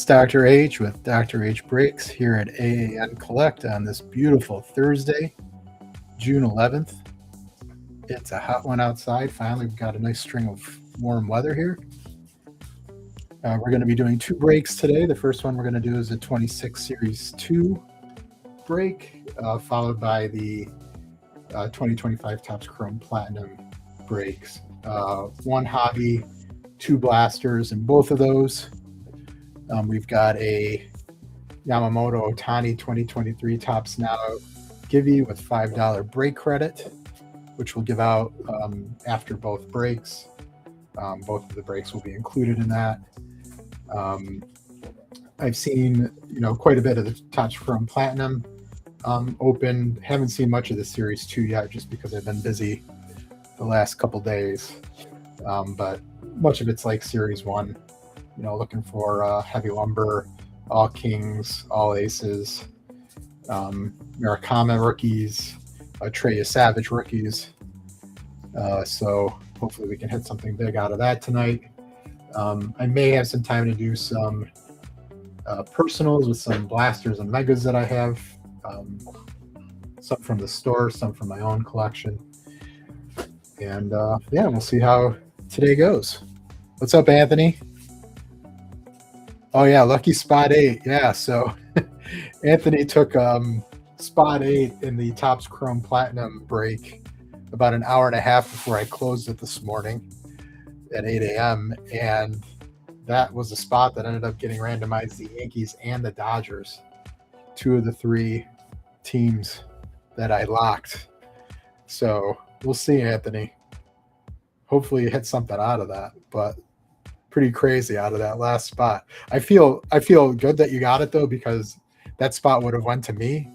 Dr. H with Dr. H Breaks here at AAN Collect on this beautiful Thursday, June 11th. It's a hot one outside. Finally, we've got a nice string of warm weather here. We're going to be doing two breaks today. The first one we're going to do is a 26 Series 2 break, followed by the 2025 Topps Chrome Platinum breaks. One hobby, two blasters, and both of those. We've got a Yamamoto Ohtani 2023 Topps Now Giveaway with $5 break credit, which we'll give out after both breaks. Both of the breaks will be included in that. I've seen, quite a bit of the Topps Chrome Platinum open. Haven't seen much of the Series 2 yet, just because I've been busy the last couple days. But much of it's like Series 1. Looking for heavy lumber, all kings, all aces, Murakami rookies, Treya Savage rookies. So hopefully we can hit something big out of that tonight. I may have some time to do some personals with some blasters and megas that I have. Some from the store, some from my own collection. And we'll see how today goes. What's up, Anthony? Oh yeah, lucky spot 8. Yeah, so Anthony took spot 8 in the Topps Chrome Platinum break about an hour and a half before I closed it this morning at 8 a.m. And that was a spot that ended up getting randomized, the Yankees and the Dodgers, two of the three teams that I locked. So we'll see, Anthony. Hopefully you hit something out of that, but pretty crazy out of that last spot. I feel good that you got it though, because that spot would have went to me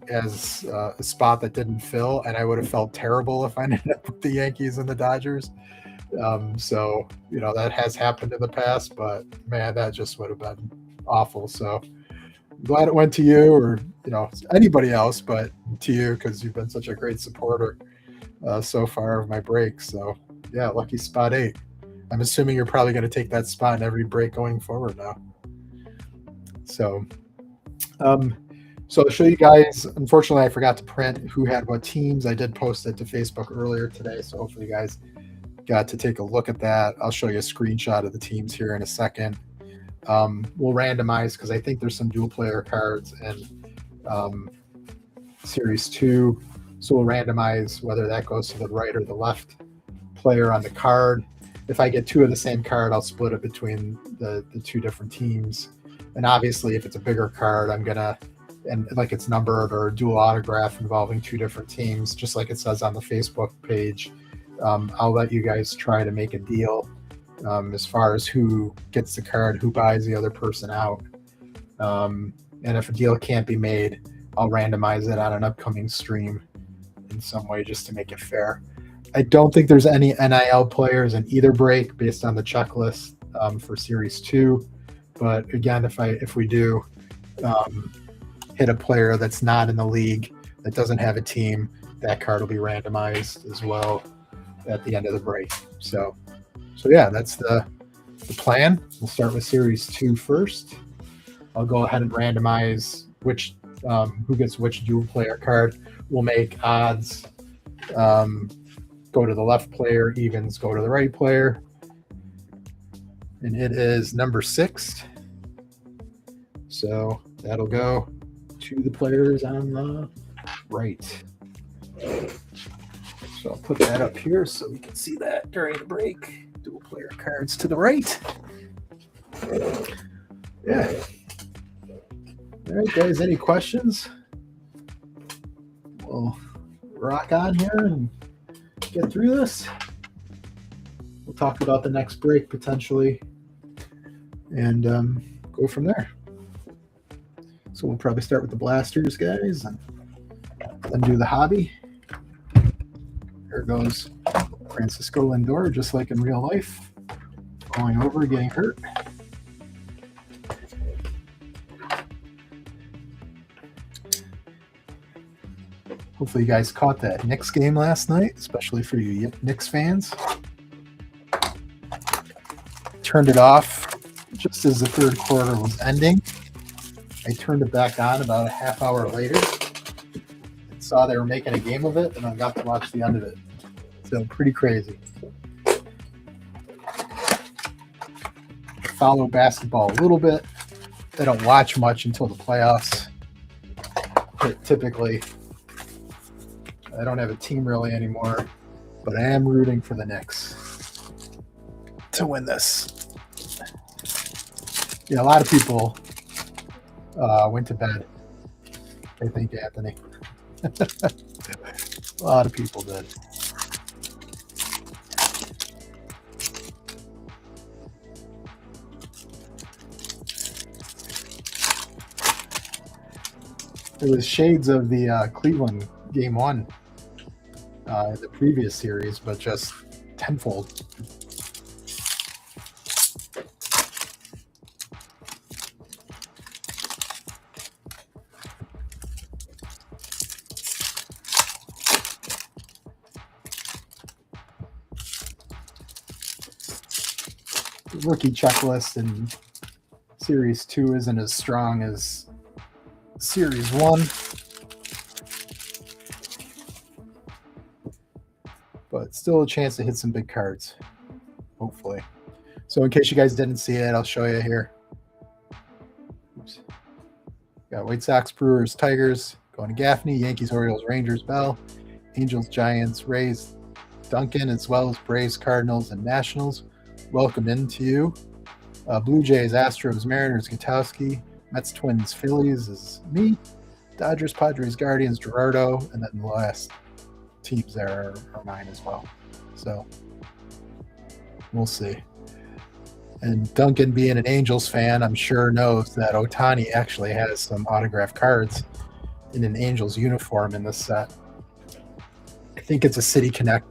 as a spot that didn't fill, and I would have felt terrible if I ended up with the Yankees and the Dodgers. So that has happened in the past, but man, that just would have been awful. So I'm glad it went to you, or anybody else, but to you, because you've been such a great supporter so far of my breaks. So yeah, lucky spot 8. I'm assuming you're probably going to take that spot in every break going forward now. So, I'll show you guys. Unfortunately, I forgot to print who had what teams. I did post it to Facebook earlier today, so hopefully you guys got to take a look at that. I'll show you a screenshot of the teams here in a second. We'll randomize, because I think there's some dual player cards in Series 2. So we'll randomize whether that goes to the right or the left player on the card. If I get two of the same card, I'll split it between the two different teams. And obviously, if it's a bigger card, I'm going to, and like it's numbered or a dual autograph involving two different teams, just like it says on the Facebook page, I'll let you guys try to make a deal as far as who gets the card, who buys the other person out. And if a deal can't be made, I'll randomize it on an upcoming stream in some way just to make it fair. I don't think there's any NIL players in either break based on the checklist for Series 2. But again, if we do hit a player that's not in the league, that doesn't have a team, that card will be randomized as well at the end of the break. So yeah, that's the plan. We'll start with Series 2 first. I'll go ahead and randomize which who gets which dual player card. We'll make odds go to the left player, evens go to the right player. And it is number 6. So that'll go to the players on the right. So I'll put that up here so we can see that during the break. Dual player cards to the right. Yeah. All right, guys, any questions? We'll rock on here and get through this. We'll talk about the next break potentially and go from there. So we'll probably start with the blasters, guys, and then do the hobby. There goes Francisco Lindor, just like in real life, falling over, getting hurt. Hopefully you guys caught that Knicks game last night, especially for you Knicks fans. Turned it off just as the third quarter was ending, I turned it back on about a half hour later and saw they were making a game of it, and I got to watch the end of it. So pretty crazy. I follow basketball a little bit. I don't watch much until the playoffs. But typically, I don't have a team really anymore, but I am rooting for the Knicks to win this. Yeah, a lot of people went to bed, I think, Anthony. A lot of people did. It was shades of the Cleveland Game 1, the previous series, but just tenfold. The rookie checklist in Series 2 isn't as strong as Series 1, but still a chance to hit some big cards, hopefully. So in case you guys didn't see it, I'll show you here. Oops. Got White Sox, Brewers, Tigers, going to Gaffney, Yankees, Orioles, Rangers, Bell, Angels, Giants, Rays, Duncan, as well as Braves, Cardinals, and Nationals. Welcome into you. Blue Jays, Astros, Mariners, Gutowski, Mets, Twins, Phillies is me. Dodgers, Padres, Guardians, Gerardo, and then the last teams there are mine as well. So we'll see. And Duncan, being an Angels fan, I'm sure knows that Ohtani actually has some autographed cards in an Angels uniform in this set. I think it's a City Connect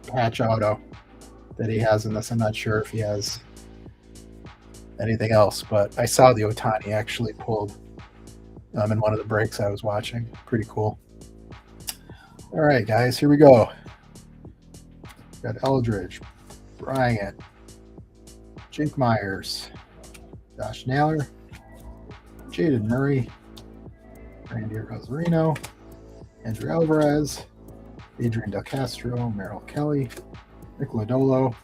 patch auto that he has in this. I'm not sure if he has anything else, but I saw the Ohtani actually pulled in one of the breaks I was watching. Pretty cool. All right, guys, here we go. Got Eldridge, Bryant, Jake Myers, Josh Naylor, Jaden Murray, Randy Rosarino, Andrew Alvarez, Adrian Del Castro, Merrill Kelly, Nick Lodolo.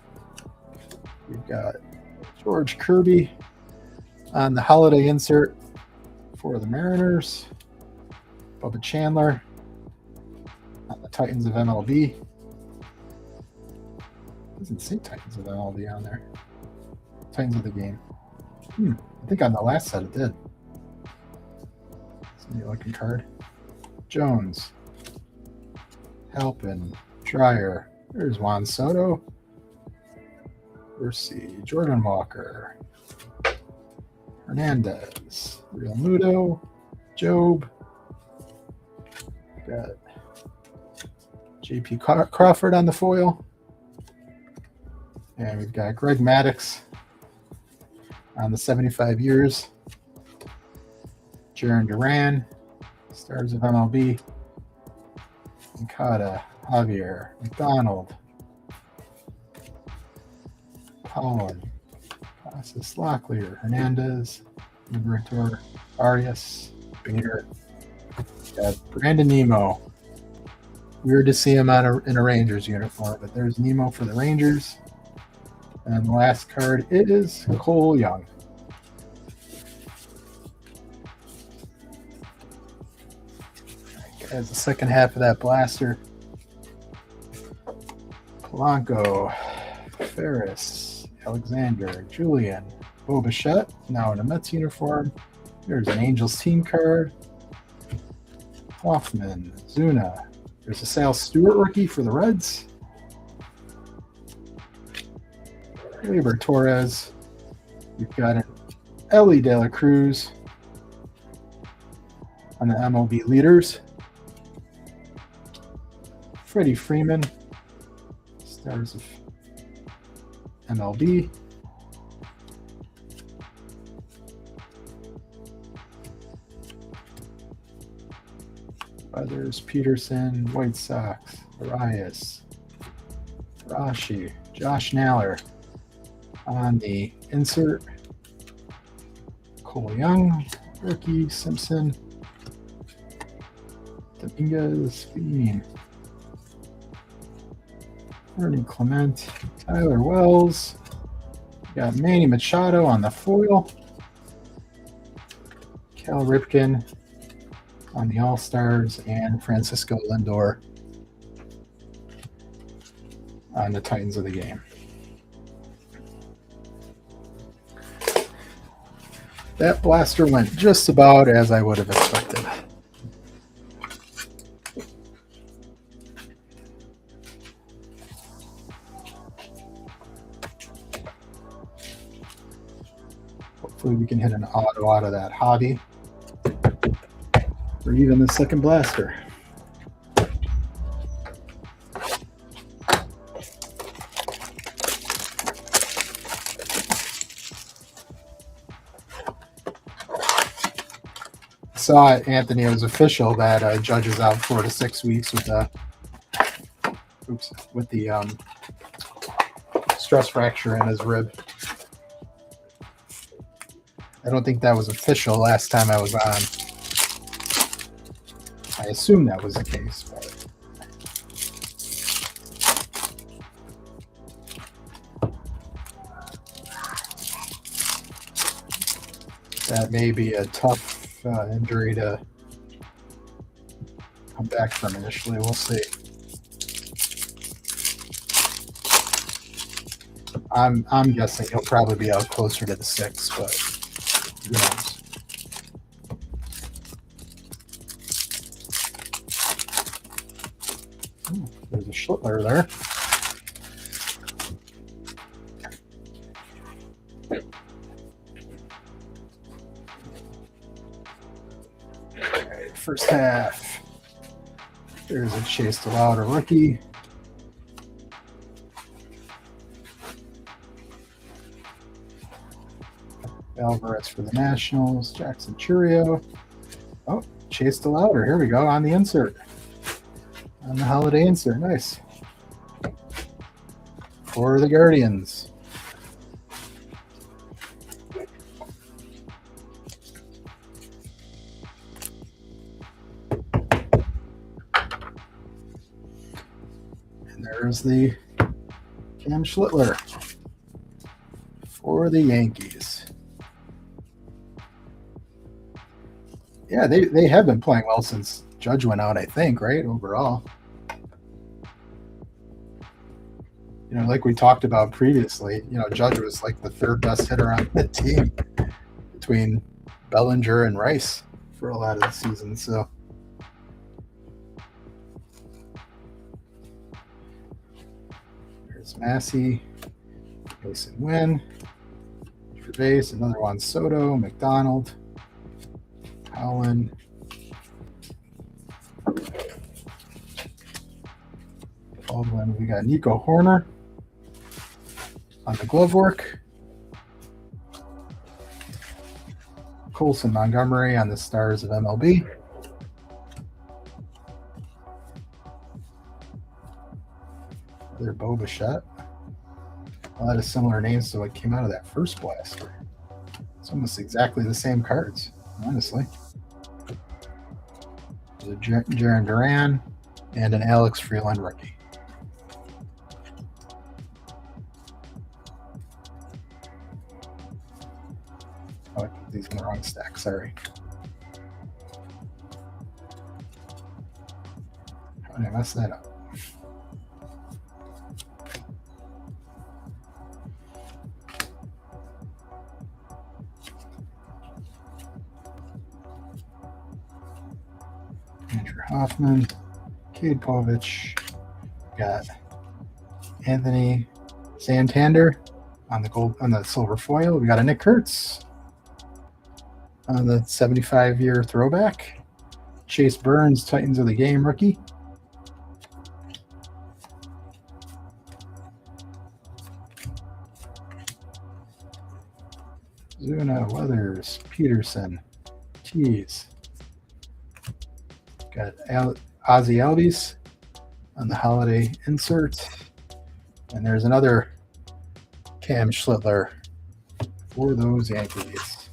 We've got George Kirby on the holiday insert for the Mariners. Bubba Chandler on the Titans of MLB. Doesn't say Titans of MLB on there. Titans of the game. I think on the last set it did. It's a neat looking card. Jones, Halpin, Dreyer. There's Juan Soto. Ursi, Jordan Walker, Hernandez, Real Muto, Job. Got JP Crawford on the foil. And we've got Greg Maddux on the 75 years. Jaron Duran, Stars of MLB. Okada, Javier, McDonald, Colin, Casas, Locklear, Hernandez, Liberator, Arias, Bader. Got Brandon Nemo. Weird to see him in a Rangers uniform, but there's Nemo for the Rangers. And the last card is Cole Young. Right, guys, the second half of that blaster. Polanco, Ferris, Alexander, Julian, Bo Bichette, now in a Mets uniform. There's an Angels team card. Hoffman, Zuna. There's a Sal Stewart rookie for the Reds. Weber Torres. We've got an Ellie De La Cruz on the MLB leaders. Freddie Freeman, Stars of MLB. Others, Peterson, White Sox, Arias, Rashi, Josh Naylor on the insert. Cole Young, rookie, Simpson, Dominguez, Bean, Ernie Clement, Tyler Wells. We got Manny Machado on the foil. Cal Ripken on the All-Stars, and Francisco Lindor on the Titans of the game. That blaster went just about as I would have expected. Hopefully we can hit an auto out of that hobby, or even the second blaster. Saw it, Anthony. It was official that Judge is out 4 to 6 weeks with the stress fracture in his rib. I don't think that was official last time I was on. I assume that was the case, but that may be a tough injury to come back from initially. We'll see. I'm guessing he'll probably be out closer to the 6, but who knows? Ooh, there's a Schlittler there. First half, there's a Chase DeLauder rookie. Alvarez for the Nationals. Jackson Chourio. Oh, Chase DeLauder. Here we go on the insert. On the holiday insert. Nice. For the Guardians. There's the Cam Schlittler for the Yankees. Yeah, they have been playing well since Judge went out, I think, right? Overall. You know, like we talked about previously, you know, Judge was like the third best hitter on the team between Bellinger and Rice for a lot of the season, so. Massey, Mason Wynn, Gervais, another Juan Soto, McDonald, Howland, Baldwin. We got Nico Horner on the glove work, Colson Montgomery on the Stars of MLB. Their Bo Bichette. A lot of similar names to what came out of that first blaster. It's almost exactly the same cards, honestly. There's a Jarren Duran and an Alex Freeland rookie. Oh, I put these in the wrong stack, sorry. How did I mess that up? Andrew Hoffman, Cade Povich, got Anthony Santander on the silver foil. We got a Nick Kurtz on the 75-year throwback. Chase Burns, Titans of the Game rookie. Zuna, Weathers, Peterson, Tees. Got Ozzie Albies on the holiday insert. And there's another Cam Schlittler for those Yankees.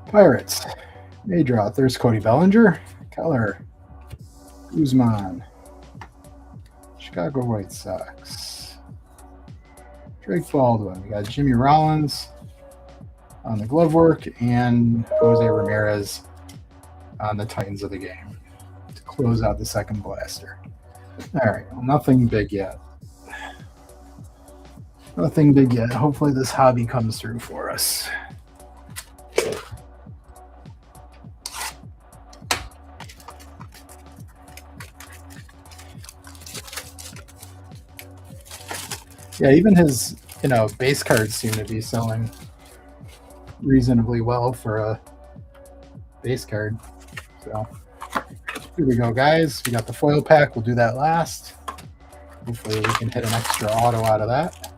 Pirates. May draw. There's Cody Bellinger. Keller. Guzman. Chicago White Sox. Drake Baldwin. We got Jimmy Rollins on the glove work and Jose Ramirez on the Titans of the game to close out the second blaster. All right, well, nothing big yet. Nothing big yet. Hopefully this hobby comes through for us. Yeah, even his, base cards seem to be selling reasonably well for a base card. So here we go, guys. We got the foil pack. We'll do that last. Hopefully we can hit an extra auto out of that.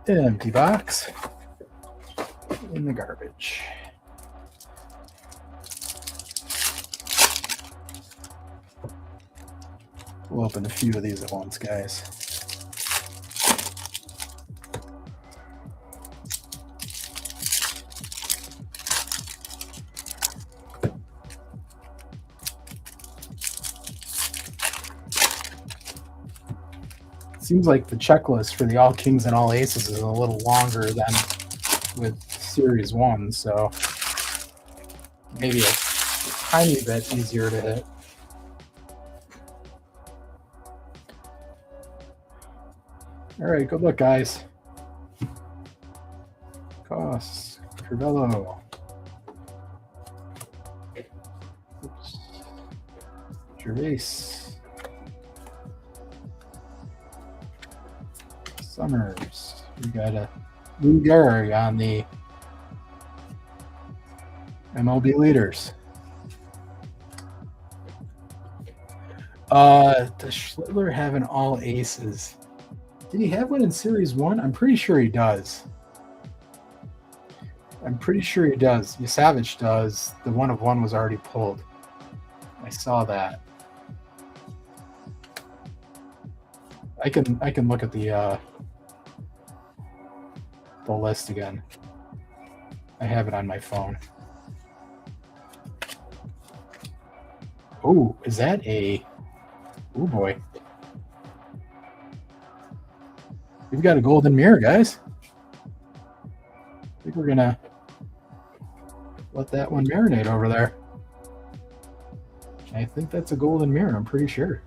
Empty box in the garbage. We'll open a few of these at once, guys. Seems like the checklist for the all kings and all aces is a little longer than with Series 1, so maybe a tiny bit easier to hit. All right, good luck, guys. Costs, Crivello. Oops. Gervais. Summers. We got a Lou Gehrig on the MLB leaders. Does Schlittler have an all aces? Did he have one in Series 1? I'm pretty sure he does. Savage does. The 1 of 1 was already pulled. I saw that. I can look at the list again. I have it on my phone. Oh, is that a... Oh boy. We've got a golden mirror, guys. I think we're gonna let that one marinate over there. I think that's a golden mirror, I'm pretty sure.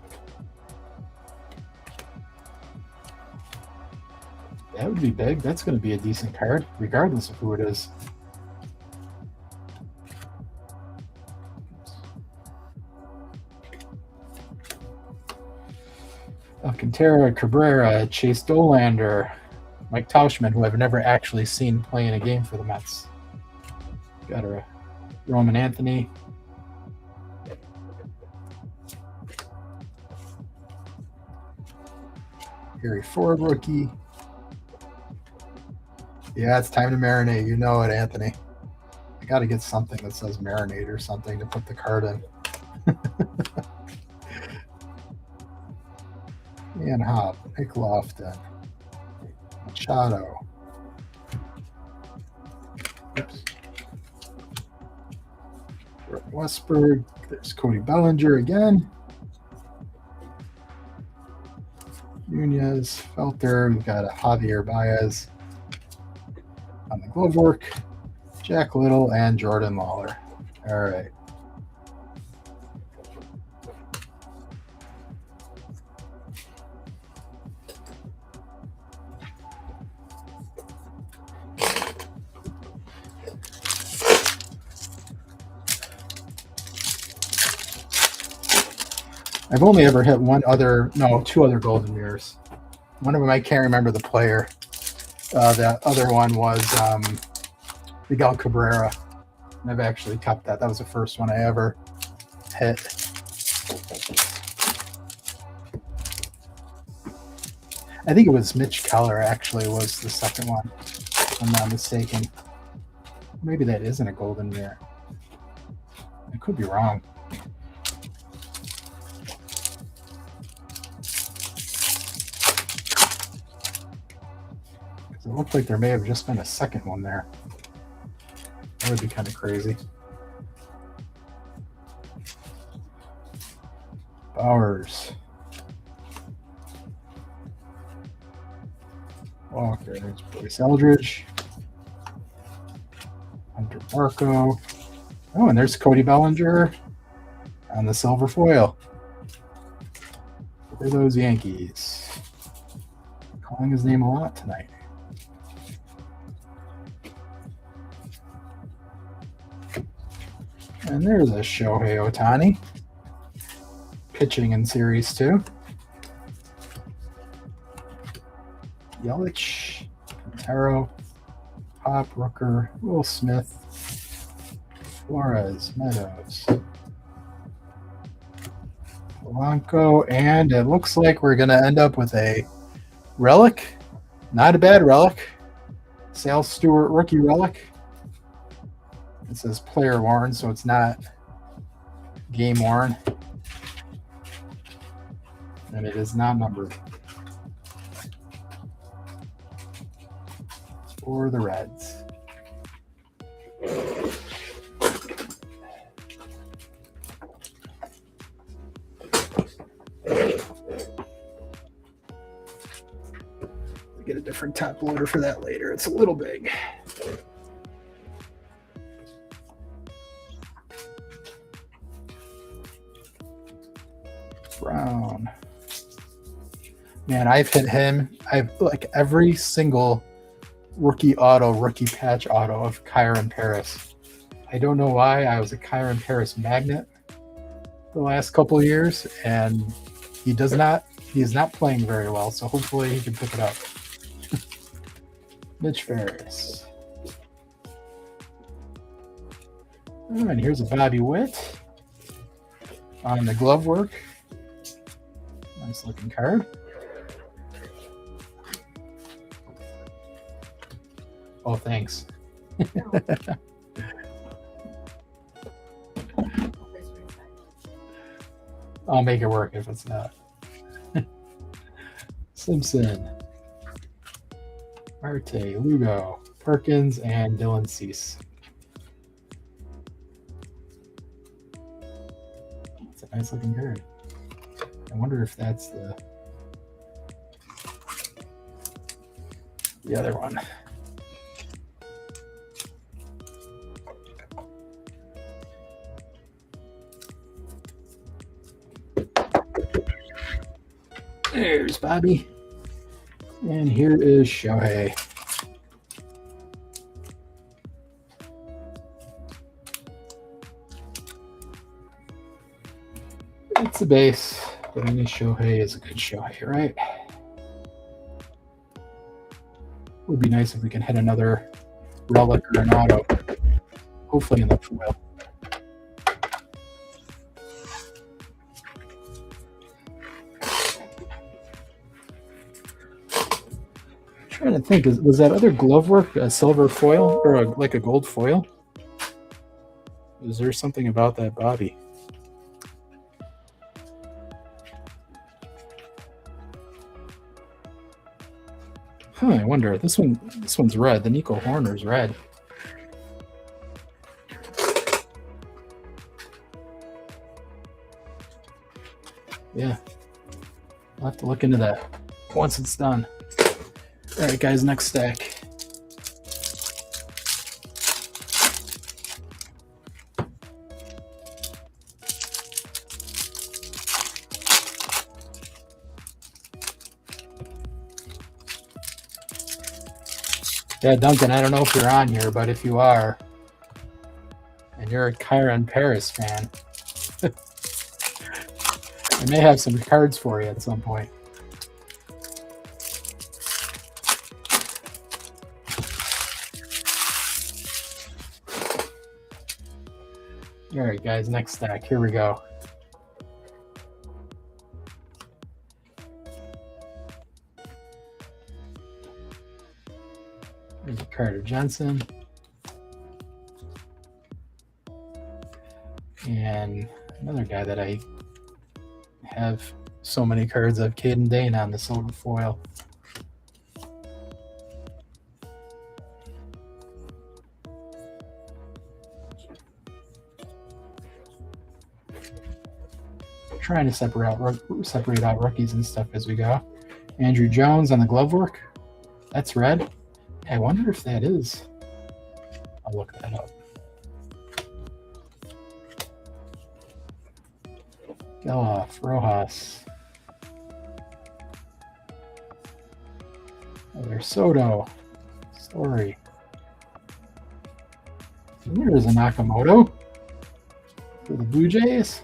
That would be big. That's going to be a decent card, regardless of who it is. Alcantara, Cabrera, Chase Dolander, Mike Tauschman, who I've never actually seen play in a game for the Mets. Got a Roman Anthony. Harry Ford rookie. Yeah, it's time to marinate. You know it, Anthony. I got to get something that says marinate or something to put the card in. Ian Happ, Nick Lofton, Machado. Oops. Jordan Westberg. There's Cody Bellinger again. Nunez, Felter. We've got a Javier Baez on the glove work. Jack Little and Jordan Lawler. All right. I've only ever hit two other golden mirrors. One of them, I can't remember the player. The other one was Miguel Cabrera. And I've actually kept that. That was the first one I ever hit. I think it was Mitch Keller, actually, was the second one, if I'm not mistaken. Maybe that isn't a golden mirror. I could be wrong. It looked like there may have just been a second one there. That would be kind of crazy. Bowers. Walker. There's Bryce Eldridge. Hunter Barco. Oh, and there's Cody Bellinger on the silver foil. For those Yankees. Calling his name a lot tonight. And there's a Shohei Ohtani. Pitching in Series 2. Yelich, Quintero, Pop, Rooker, Will Smith, Flores, Meadows, Polanco, and it looks like we're going to end up with a relic. Not a bad relic. Sale Stewart rookie relic. It says player worn, so it's not game worn. And it is not numbered. For the Reds. We'll get a different top loader for that later. It's a little big. Brown. Man, I've hit him. I've like every single rookie patch auto of Kyron Paris. I don't know why. I was a Kyron Paris magnet the last couple of years, and he is not playing very well, so hopefully he can pick it up. Mitch Ferris. Oh, and here's a Bobby Witt on the glove work. Nice looking card. Oh, thanks. I'll make it work if it's not. Simpson, Marte, Lugo, Perkins, and Dylan Cease. It's a nice looking card. I wonder if that's the other one. There's Bobby. And here is Shohei. It's the base, but any Shohei is a good Shohei, right? Would be nice if we can hit another relic or an auto. Hopefully in the foil. Trying to think, was that other glove work a silver foil or like a gold foil? Is there something about that Bobby? Huh, I wonder. This one's red. The Nico Horner's red. Yeah. I'll have to look into that once it's done. All right, guys, next stack. Yeah, Duncan, I don't know if you're on here, but if you are, and you're a Kyron Paris fan, I may have some cards for you at some point. All right, guys, next stack. Here we go. There's a Carter Jensen. And another guy that I have so many cards of, Caden Dane on the silver foil. trying to separate out rookies and stuff as we go. Andrew Jones on the glove work. That's red. I wonder if that is. I'll look that up. Geloff, Rojas. Oh, there's Soto. Story. There's a Nakamoto for the Blue Jays.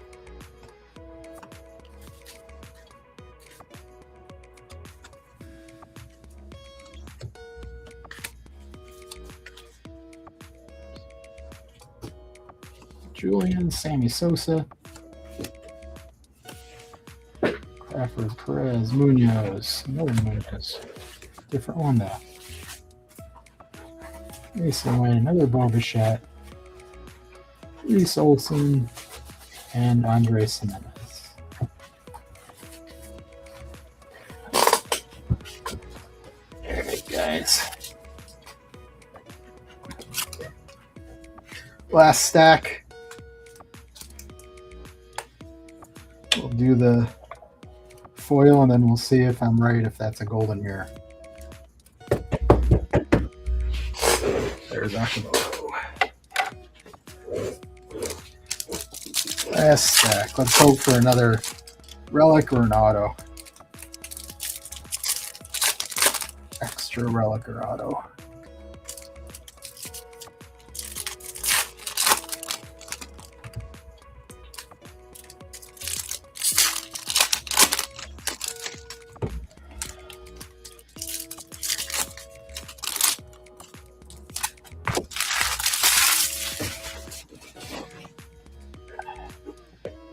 Julian, Sammy Sosa, Crawford, Perez, Munoz, another Munoz. Different one though. Mason Wynn, another Bo Bichette, Reese Olson, and Andres Gimenez. All right, guys. Last stack. We'll do the foil and then we'll see if I'm right if that's a golden mirror. There's Akamoto. Last stack. Let's hope for another relic or an auto. Extra relic or auto.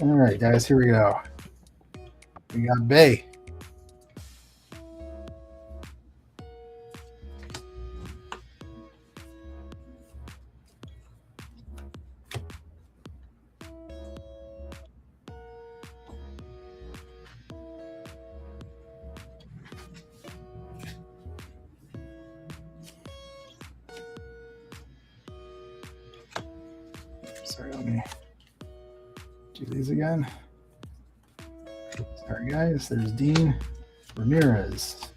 All right, guys, here we go. We got Bay. Sorry, let me do these again. Sorry, guys. There's Dean Ramirez.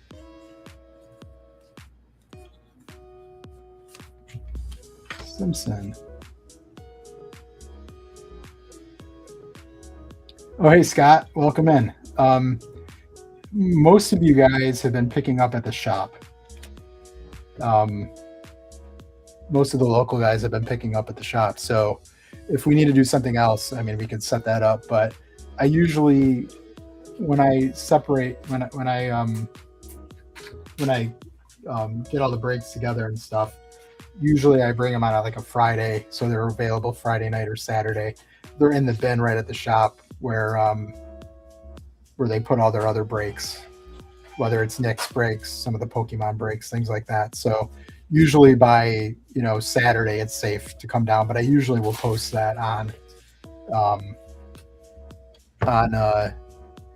Simpson. Oh, hey, Scott. Welcome in. Most of you guys have been picking up at the shop. Most of the local guys have been picking up at the shop. So if we need to do something else, I mean, we can set that up. But I usually, when I separate, when I get all the breaks together and stuff, usually I bring them out on like a Friday, so they're available Friday night or Saturday. They're in the bin right at the shop where they put all their other breaks, whether it's Nick's breaks, some of the Pokemon breaks, things like that. So usually by Saturday it's safe to come down, but I usually will post that on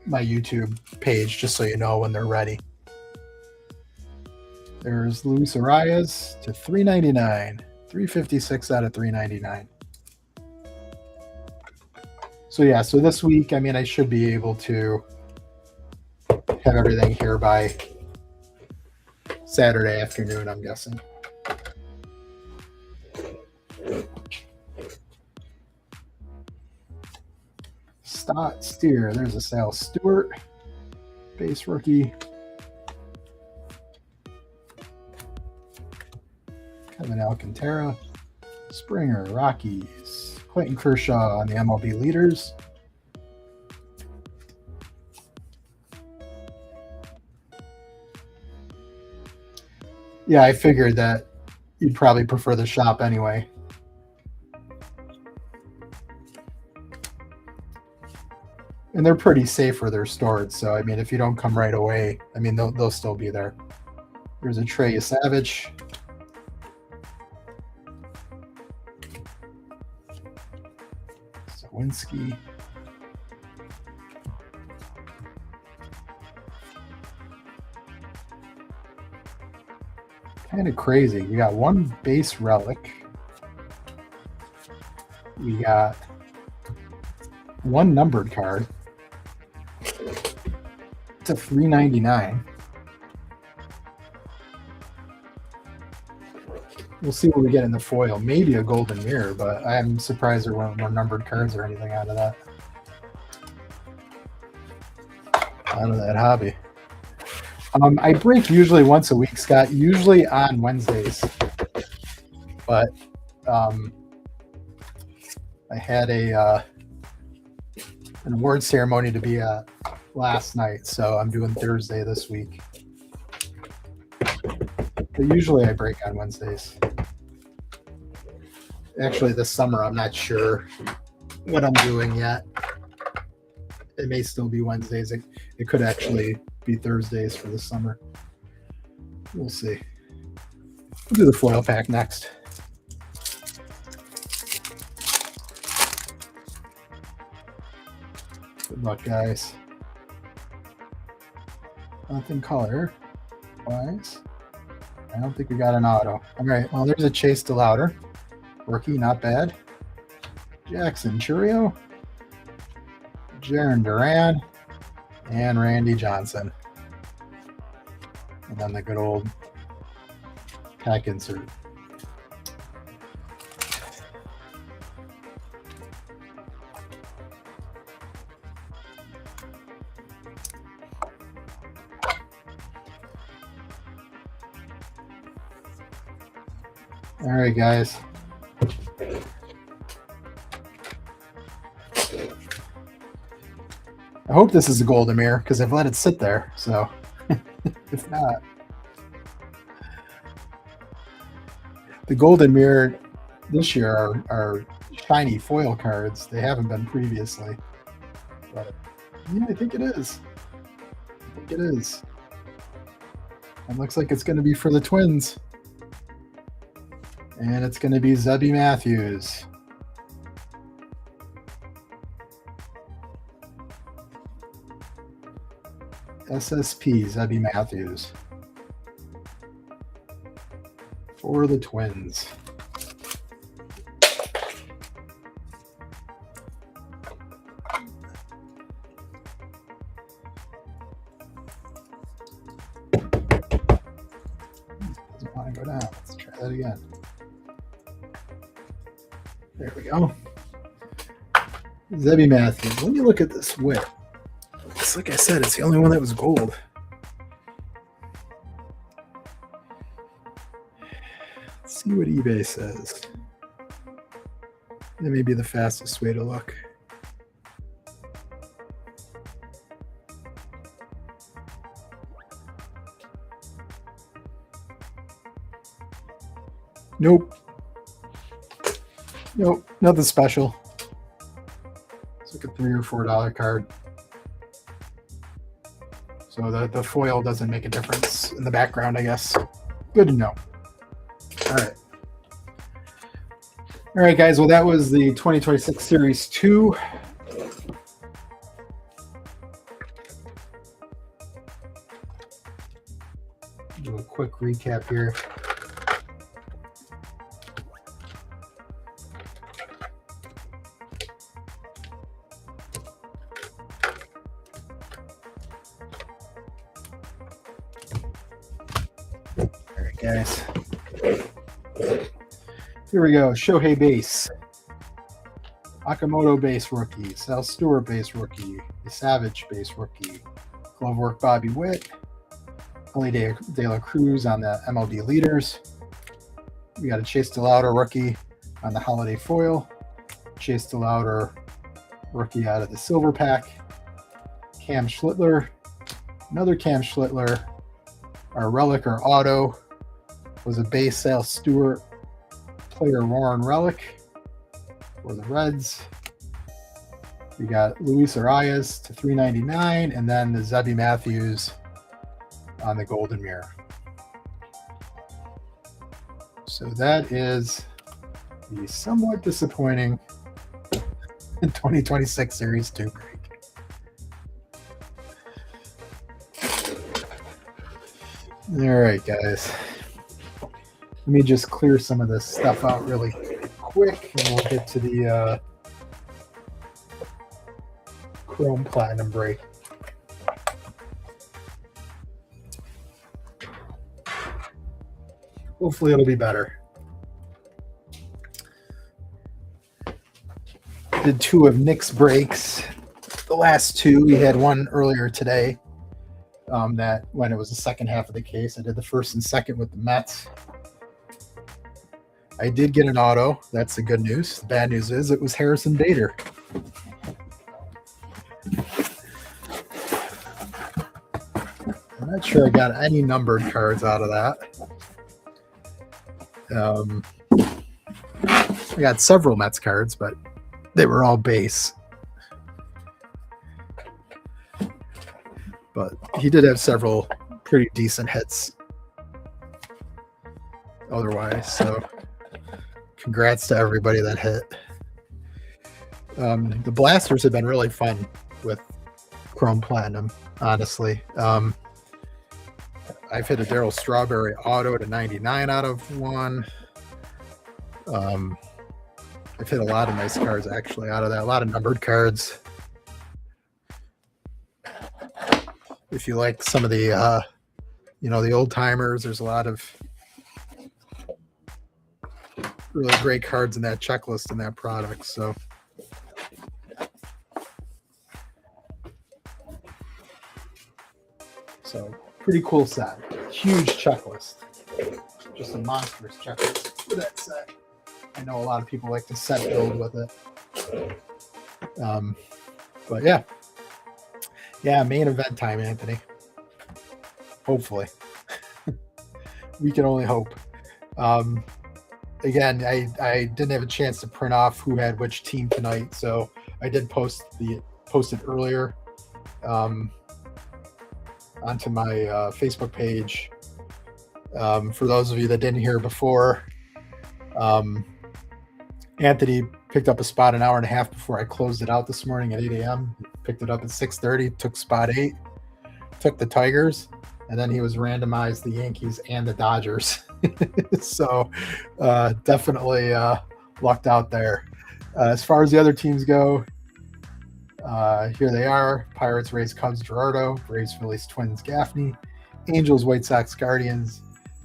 my YouTube page just so you know when they're ready. There's Luis Arias to $3.99, 356 out of 399. So yeah, so this week, I mean, I should be able to have everything here by Saturday afternoon, I'm guessing. Stott Steer, there's a Sal Stewart, base rookie. Kevin Alcantara, Springer, Rockies, Clayton Kershaw on the MLB leaders. Yeah, I figured that you'd probably prefer the shop anyway. And they're pretty safe where they're stored. So, I mean, if you don't come right away, I mean, they'll still be there. There's a Trey Savage. Zawinski. Kind of crazy. We got one base relic. We got one numbered card. to $3.99. We'll see what we get in the foil. Maybe a golden mirror, but I'm surprised there weren't more numbered cards or anything out of that. Out of that hobby. I break usually once a week, Scott, usually on Wednesdays. But I had an award ceremony to be at last night, so I'm doing Thursday this week. But usually I break on Wednesdays. Actually, this summer I'm not sure what I'm doing yet. It may still be Wednesdays. It could actually be Thursdays for the summer. We'll see. We'll do the foil pack next. Good luck, guys. Nothing color wise. I don't think we got an auto. All right, well, there's a Chase DeLauder. Rookie, not bad. Jackson Chourio. Jarren Duran. And Randy Johnson. And then the good old pack insert. All right, guys. I hope this is a golden mirror because I've let it sit there. So if not, the golden mirror this year are shiny foil cards. They haven't been previously. But yeah, I think it is. I think it is. It looks like it's going to be for the Twins. And it's going to be Zebby Matthews. SSP, Zebby Matthews. For the Twins. Doesn't want to go down. Let's try that again. There we go. Zebby Matthews. Let me look at this whip. It's like I said, it's the only one that was gold. Let's see what eBay says. That may be the fastest way to look. Nope. Nope, nothing special. It's like a $3 or $4 card. So the foil doesn't make a difference in the background, I guess. Good to know. All right. All right, guys. Well, that was the 2026 Series 2. Do a quick recap here. Guys. Here we go. Shohei base. Akamoto base rookie. Sal Stewart base rookie. The Savage base rookie. Glove work Bobby Witt. Elly De La Cruz on the MLB leaders. We got a Chase DeLauder rookie on the holiday foil. Chase DeLauder rookie out of the silver pack. Cam Schlittler. Another Cam Schlittler. Our relic or auto was a base Sal Stewart player Warren relic for the Reds. We got Luis Arias to $3.99, and then the Zebby Matthews on the golden mirror. So that is the somewhat disappointing 2026 Series 2 break. All right, guys. Let me just clear some of this stuff out really quick, and we'll get to the Chrome Platinum break. hopefully it'll be better. Did 2 of Nick's breaks. The last 2, we had one earlier today. That when it was the second half of the case, I did the first and second with the Mets. I did get an auto. That's the good news. The bad news is it was Harrison Bader. I'm not sure I got any numbered cards out of that. I got several Mets cards, but they were all base. But he did have several pretty decent hits otherwise. So congrats to everybody that hit. The blasters have been really fun with Chrome Platinum, honestly. I've hit a Darryl Strawberry auto to 99 out of 1. I've hit a lot of nice cards actually out of that. A lot of numbered cards. If you like some of the, the old timers, there's a lot of really great cards in that checklist in that product. So pretty cool set. Huge checklist. Just a monstrous checklist for that set. I know a lot of people like to set build with it. But yeah. Yeah, main event time, Anthony. Hopefully. We can only hope. Again, I didn't have a chance to print off who had which team tonight, so I did post it earlier onto my Facebook page. For those of you that didn't hear before, Anthony picked up a spot an hour and a half before I closed it out this morning at 8 a.m. Picked it up at 6:30, took spot 8, took the Tigers, and then he was randomized the Yankees and the Dodgers. So definitely lucked out there. As far as the other teams go, here they are: Pirates, Rays, Cubs, Gerardo; Braves, Phillies, Twins, Gaffney; Angels, White Sox, Guardians,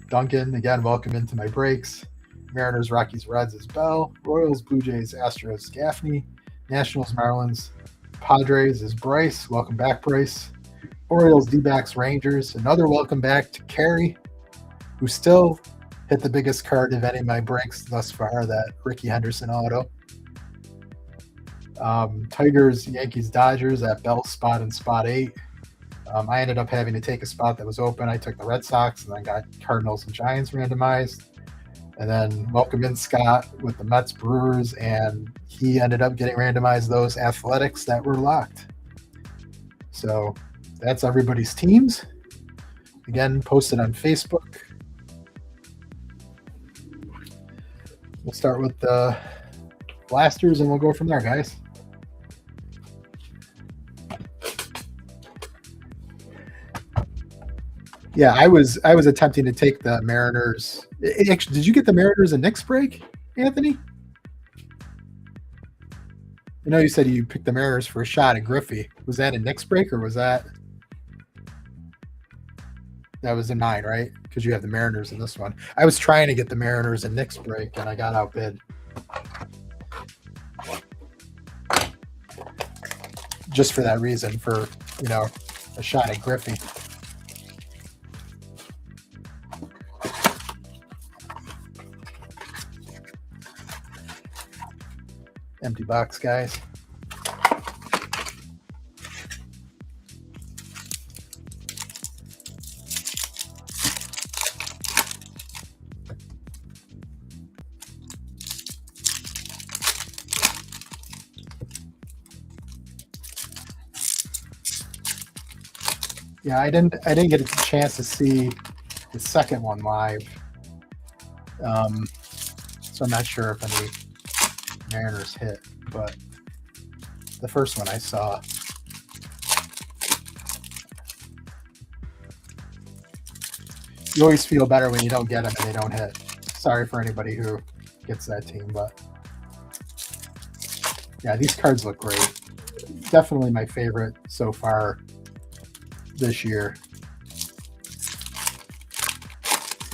Duncan. Again, welcome into my breaks. Mariners, Rockies, Reds is Bell; Royals, Blue Jays, Astros, Gaffney; Nationals, Marlins, Padres is Bryce. Welcome back, Bryce. Orioles, D-backs, Rangers. Another welcome back to Carrie, who still hit the biggest card of any of my breaks thus far, that Ricky Henderson auto. Tigers, Yankees, Dodgers at Bell's spot in spot 8. I ended up having to take a spot that was open. I took the Red Sox and then got Cardinals and Giants randomized. And then welcome in Scott with the Mets, Brewers, and he ended up getting randomized those Athletics that were locked. So that's everybody's teams. Again, posted on Facebook. We'll start with the blasters and we'll go from there, guys. Yeah, I was attempting to take the Mariners. Actually, did you get the Mariners a Knicks break, Anthony? I know you said you picked the Mariners for a shot at Griffey. Was that a Knicks break or was that was a 9, right? Because you have the Mariners in this one. I was trying to get the Mariners a Knicks break and I got outbid. Just for that reason, for a shot at Griffey. Empty box, guys. Yeah, I didn't get a chance to see the second one live, so I'm not sure if any Mariners hit, but the first one I saw. You always feel better when you don't get them and they don't hit. Sorry for anybody who gets that team, but yeah, these cards look great. Definitely my favorite so far this year.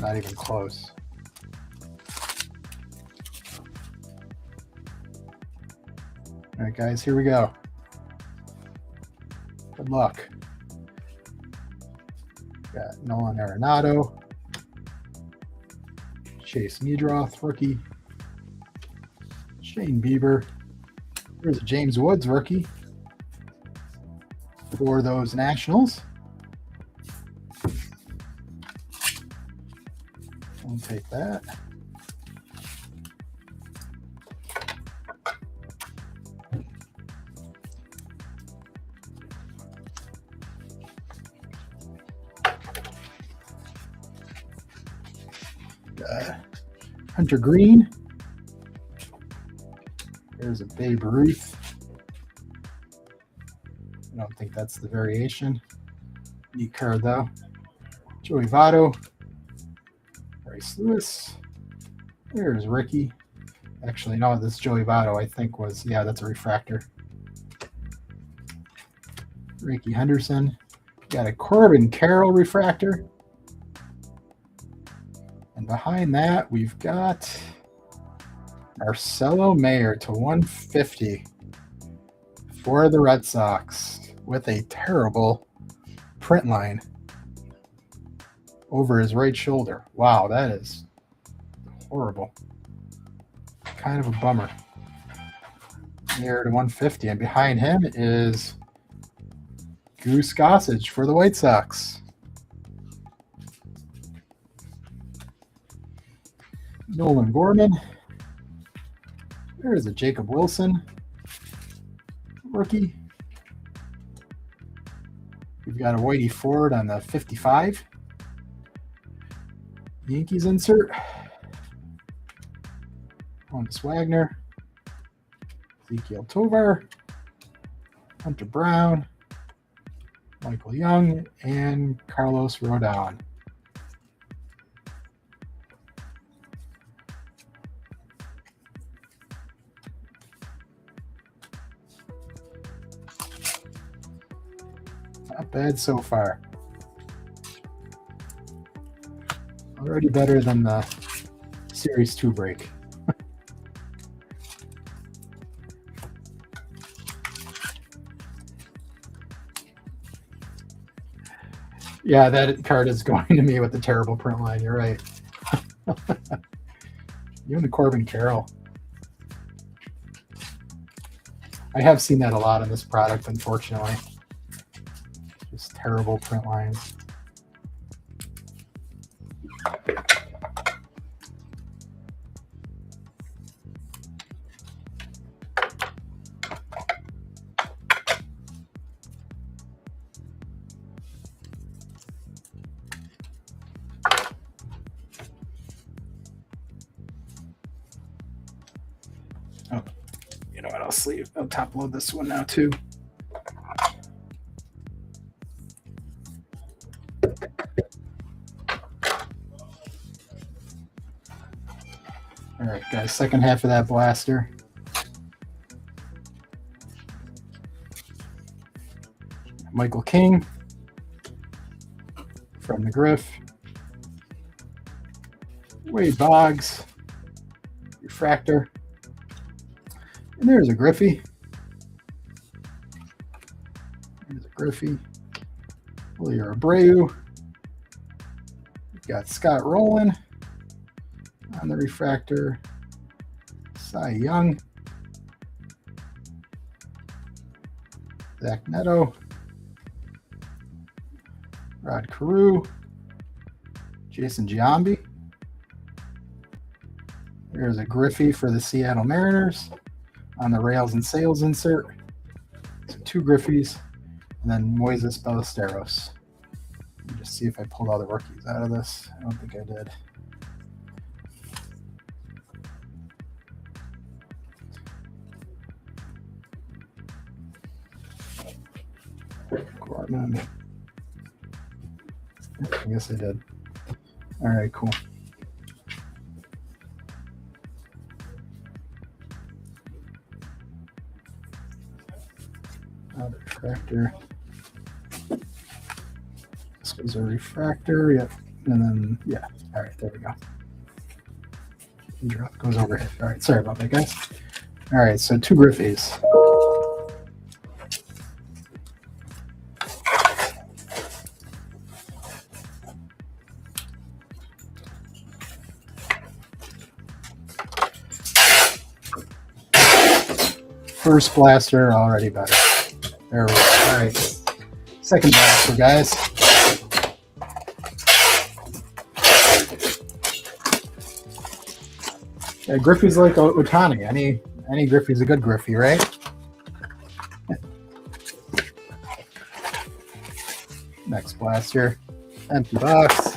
Not even close. All right, guys, here we go. Good luck. Got Nolan Arenado, Chase Niedroth, rookie. Shane Bieber. There's a James Woods rookie for those Nationals. I'll take that. Hunter Green. There's a Babe Ruth. I don't think that's the variation. Neat card though. Joey Votto. Bryce Lewis. There's Ricky. Actually, no, this Joey Votto I think was, yeah, that's a refractor. Ricky Henderson. Got a Corbin Carroll refractor. And behind that, we've got Marcelo Mayer to 150 for the Red Sox with a terrible print line over his right shoulder. Wow, that is horrible. Kind of a bummer. Mayer to 150, and behind him is Goose Gossage for the White Sox. Nolan Gorman. There's a Jacob Wilson rookie. We've got a Whitey Ford on the 55. Yankees insert. Honus Wagner. Ezekiel Tovar. Hunter Brown. Michael Young. And Carlos Rodon. Not bad so far. Already better than the Series 2 break. Yeah, that card is going to me with the terrible print line. You're right. Even the Corbin Carroll. I have seen that a lot in this product, unfortunately. Just terrible print lines. Oh, you know what? I'll top load this one now too. All right, guys, second half of that blaster. Michael King from the Griff. Wade Boggs, refractor. And there's a Griffey. There's a Griffey. Julio Abreu. We've got Scott Rowland on the refractor. Cy Young. Zach Neto. Rod Carew. Jason Giambi. There's a Griffey for the Seattle Mariners on the Rails and Sales insert. So two Griffies, and then Moises Ballesteros. Let me just see if I pulled all the rookies out of this. I don't think I did. Gorman. I guess I did. All right, cool. Refractor. This was a refractor, yep. And then, yeah, all right, there we go. Drop goes overhead. All right, sorry about that, guys. All right, so two Griffies. First blaster already better. There we go. All right. Second blaster, guys. Yeah, Griffey's like Otani. Any Griffey's a good Griffey, right? Next blaster. Empty box.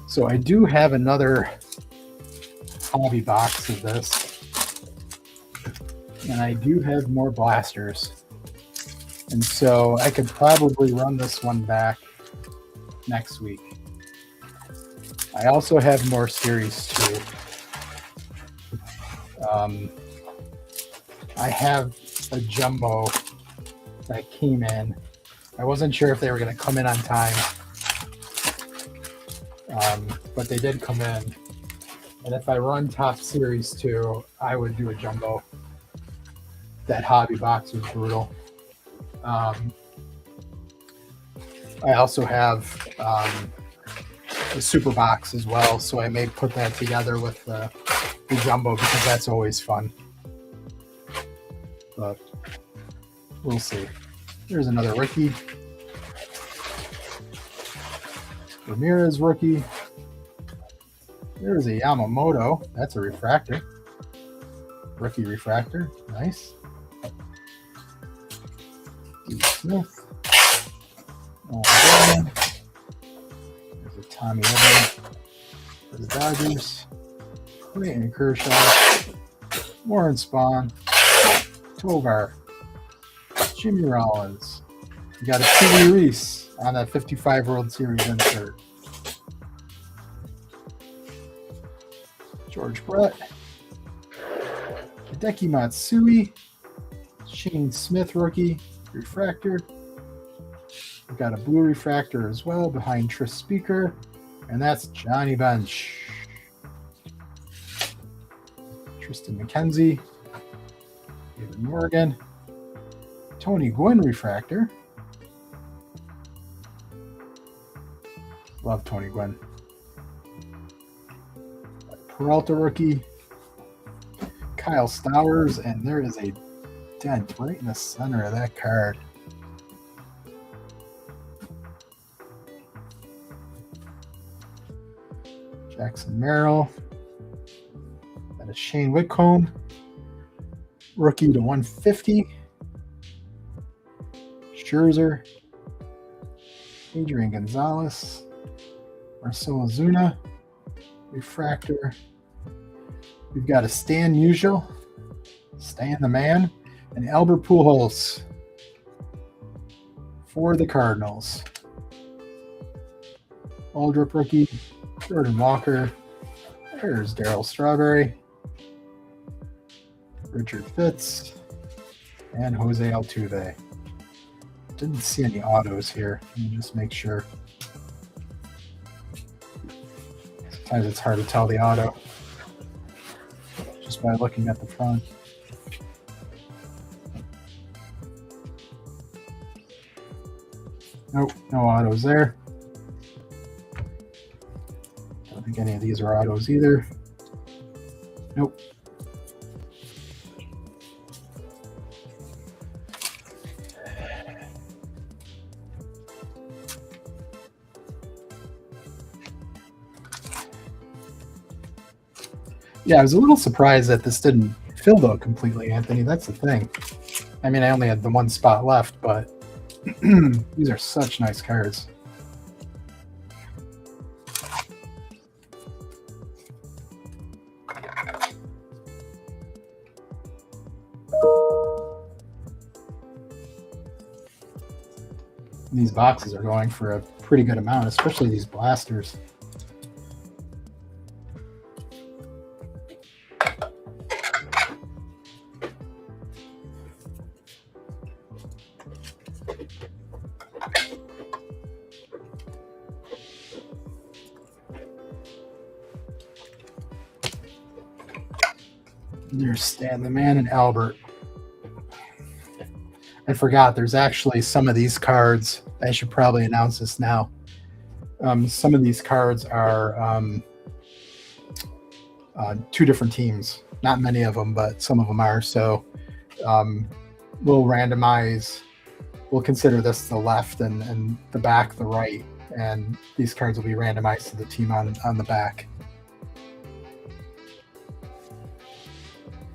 So I do have another hobby box of this, and I do have more blasters, and so I could probably run this one back next week. I also have more Series 2. I have a jumbo that came in. I wasn't sure if they were going to come in on time, but they did come in. And if I run Top Series 2, I would do a jumbo. That hobby box was brutal. I also have a super box as well, so I may put that together with the jumbo because that's always fun. But we'll see. There's another rookie. Ramirez rookie. There's a Yamamoto. That's a refractor. Rookie refractor. Nice. Steve Smith. There's a Tommy Edman for the Dodgers. Clayton Kershaw. Warren Spahn. Tovar. Jimmy Rollins. You got a Pee Wee Reese on that 55 World Series insert. George Brett. Hideki Matsui. Shane Smith rookie. Refractor. We've got a blue refractor as well behind Tris Speaker. And that's Johnny Bench. Tristan McKenzie. David Morgan. Tony Gwynn refractor. Love Tony Gwynn. Peralta rookie. Kyle Stowers, and there is a dent right in the center of that card. Jackson Merrill. That is Shane Whitcomb. Rookie to 150. Scherzer. Adrian Gonzalez. Marcell Ozuna. Refractor. We've got a Stan Musial. Stan the Man. And Albert Pujols for the Cardinals. Aldrip rookie. Jordan Walker. There's Darryl Strawberry. Richard Fitz. And Jose Altuve. Didn't see any autos here. Let me just make sure. Sometimes it's hard to tell the auto just by looking at the front. Nope, no autos there. Don't think any of these are autos either. Nope. Yeah, I was a little surprised that this didn't fill though completely, Anthony. That's the thing. I mean, I only had the one spot left, but these are such nice cards. These boxes are going for a pretty good amount, especially these blasters. And there's Stan the Man and Albert. I forgot, there's actually some of these cards. I should probably announce this now. Some of these cards are two different teams. Not many of them, but some of them are. So we'll randomize. We'll consider this the left and the back the right. And these cards will be randomized to the team on the back.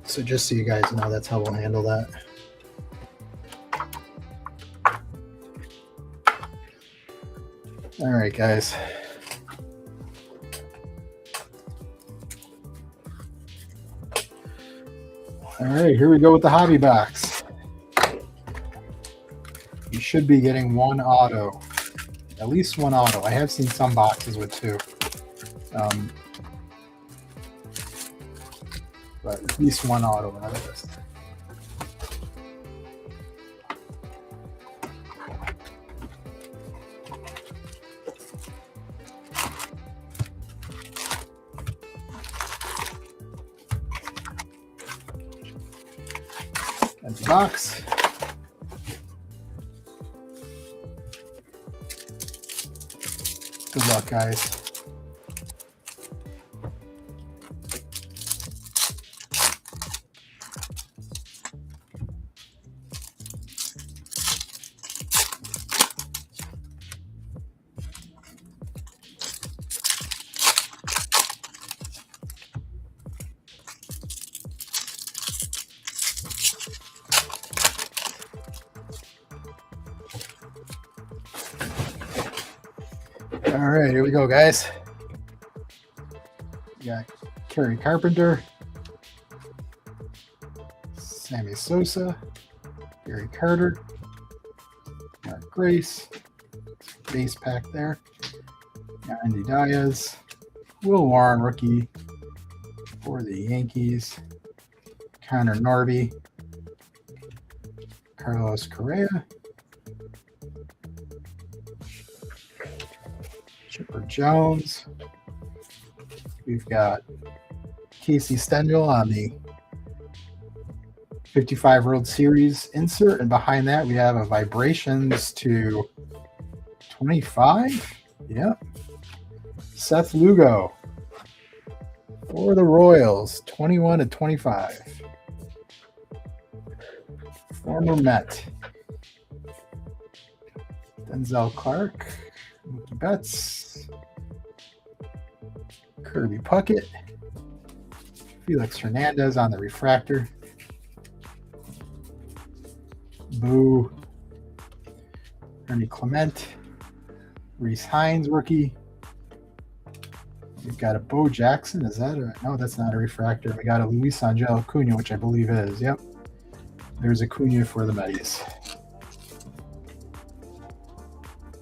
So just so you guys know, that's how we'll handle that. All right, guys. All right, here we go with the hobby box. You should be getting one auto, at least one auto. I have seen some boxes with two, but at least one auto out of this. Empty box. Good luck, guys. All right, here we go, guys. We got Kerry Carpenter, Sammy Sosa, Gary Carter, Mark Grace, base pack there. Got Andy Diaz, Will Warren, rookie for the Yankees, Connor Norby, Carlos Correa, Chipper Jones. We've got Casey Stengel on the 55 World Series insert, and behind that we have a Vibrations to 25. Yep. Seth Lugo for the Royals, 21 to 25. Former Met. Denzel Clark, Mookie Betts, Kirby Puckett, Felix Hernandez on the refractor, Boo, Ernie Clement, Reese Hines rookie. We've got a Bo Jackson. Is that a, no, that's not a refractor. We got a Luis Angel Acuna, which I believe is. Yep. There's Acuna for the Metis.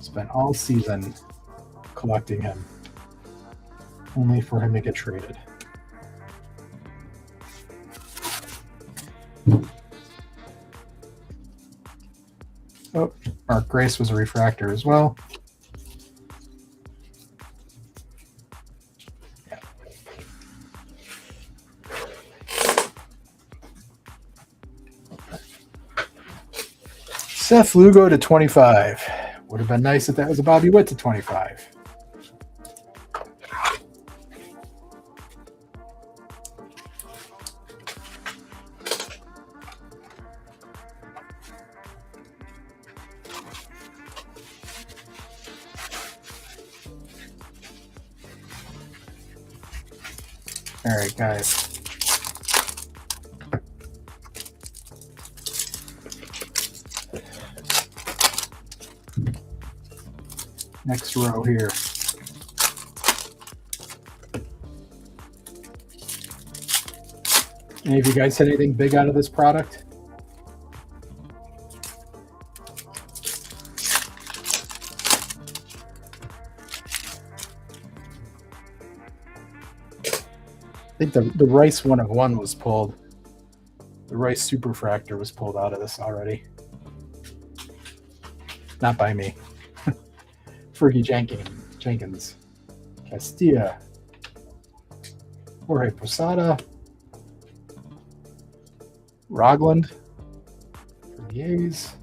Spent all season collecting him, only for him to get traded. Oh, Mark Grace was a refractor as well. Yeah. Seth Lugo to 25. Would have been nice if that was a Bobby Witt to 25. All right, guys. Next row here. Any of you guys had anything big out of this product? I think the Rice 1 of 1 was pulled. The Rice Superfractor was pulled out of this already. Not by me. Fergie Jenkins, Castilla, Jorge Posada, Rogland for the A's.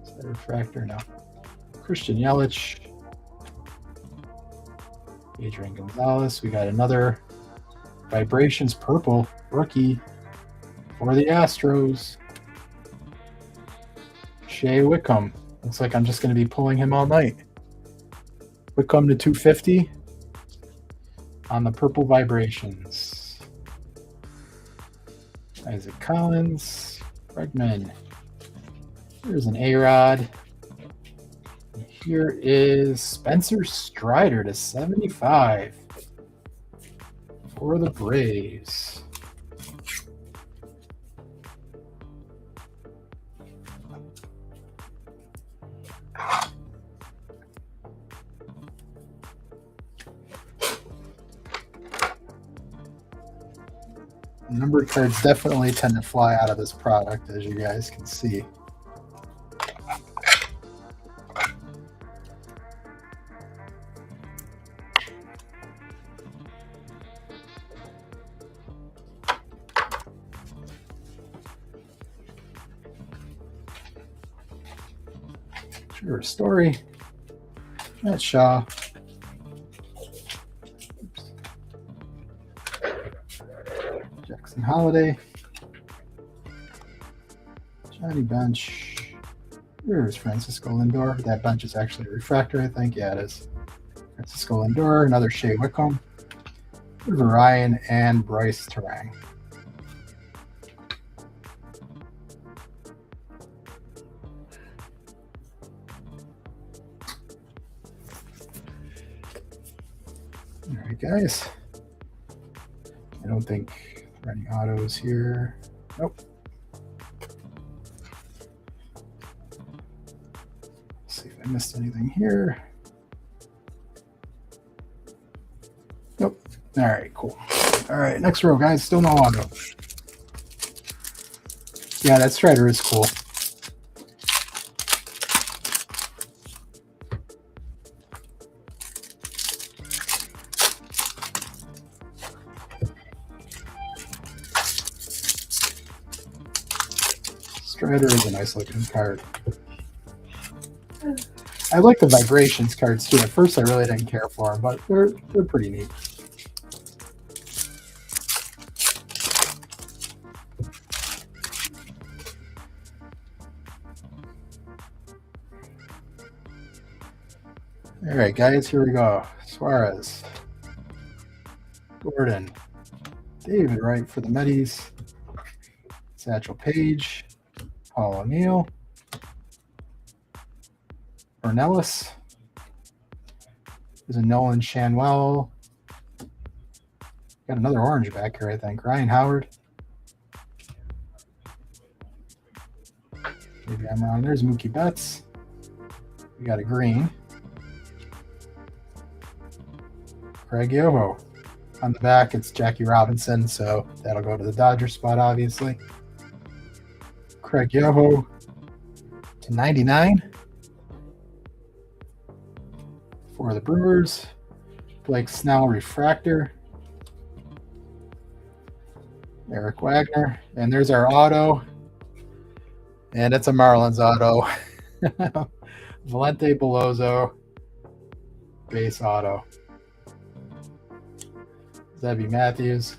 Is that a refractor? No. Christian Yelich. Adrian Gonzalez. We got another Vibrations Purple rookie for the Astros. Shea Wickham. Looks like I'm just going to be pulling him all night. Wickham to 250 on the Purple Vibrations. Isaac Collins. Bregman. Here's an A-Rod. Here is Spencer Strider to 75 for the Braves. Numbered cards definitely tend to fly out of this product, as you guys can see. Sure, Story. Matt Shaw. Oops. Jackson Holiday. Johnny Bench. Here's Francisco Lindor. That bench is actually a refractor, I think. Yeah, it is. Francisco Lindor. Another Shea Wickham. River Ryan and Bryce Terang. All right, guys. I don't think there are any autos here. Nope. Let's see if I missed anything here. Nope. All right, cool. All right, next row, guys. Still no auto. Yeah, that Strider is cool. Strider is a nice looking card. I like the Vibrations cards too. At first, I really didn't care for them, but they're pretty neat. All right, guys, here we go. Suarez, Gordon, David Wright for the Metis, Satchel Paige, Paul O'Neill, Ornelas. There's a Nolan Shanwell. Got another orange back here, I think. Ryan Howard. Maybe I'm wrong. There's Mookie Betts. We got a green. Craig Yoho. On the back, it's Jackie Robinson, so that'll go to the Dodger spot, obviously. Craig Yoho to 99 for the Brewers. Blake Snell refractor. Eric Wagner. And there's our auto. And it's a Marlins auto. Valente Belozo. Base auto. Zebby Matthews.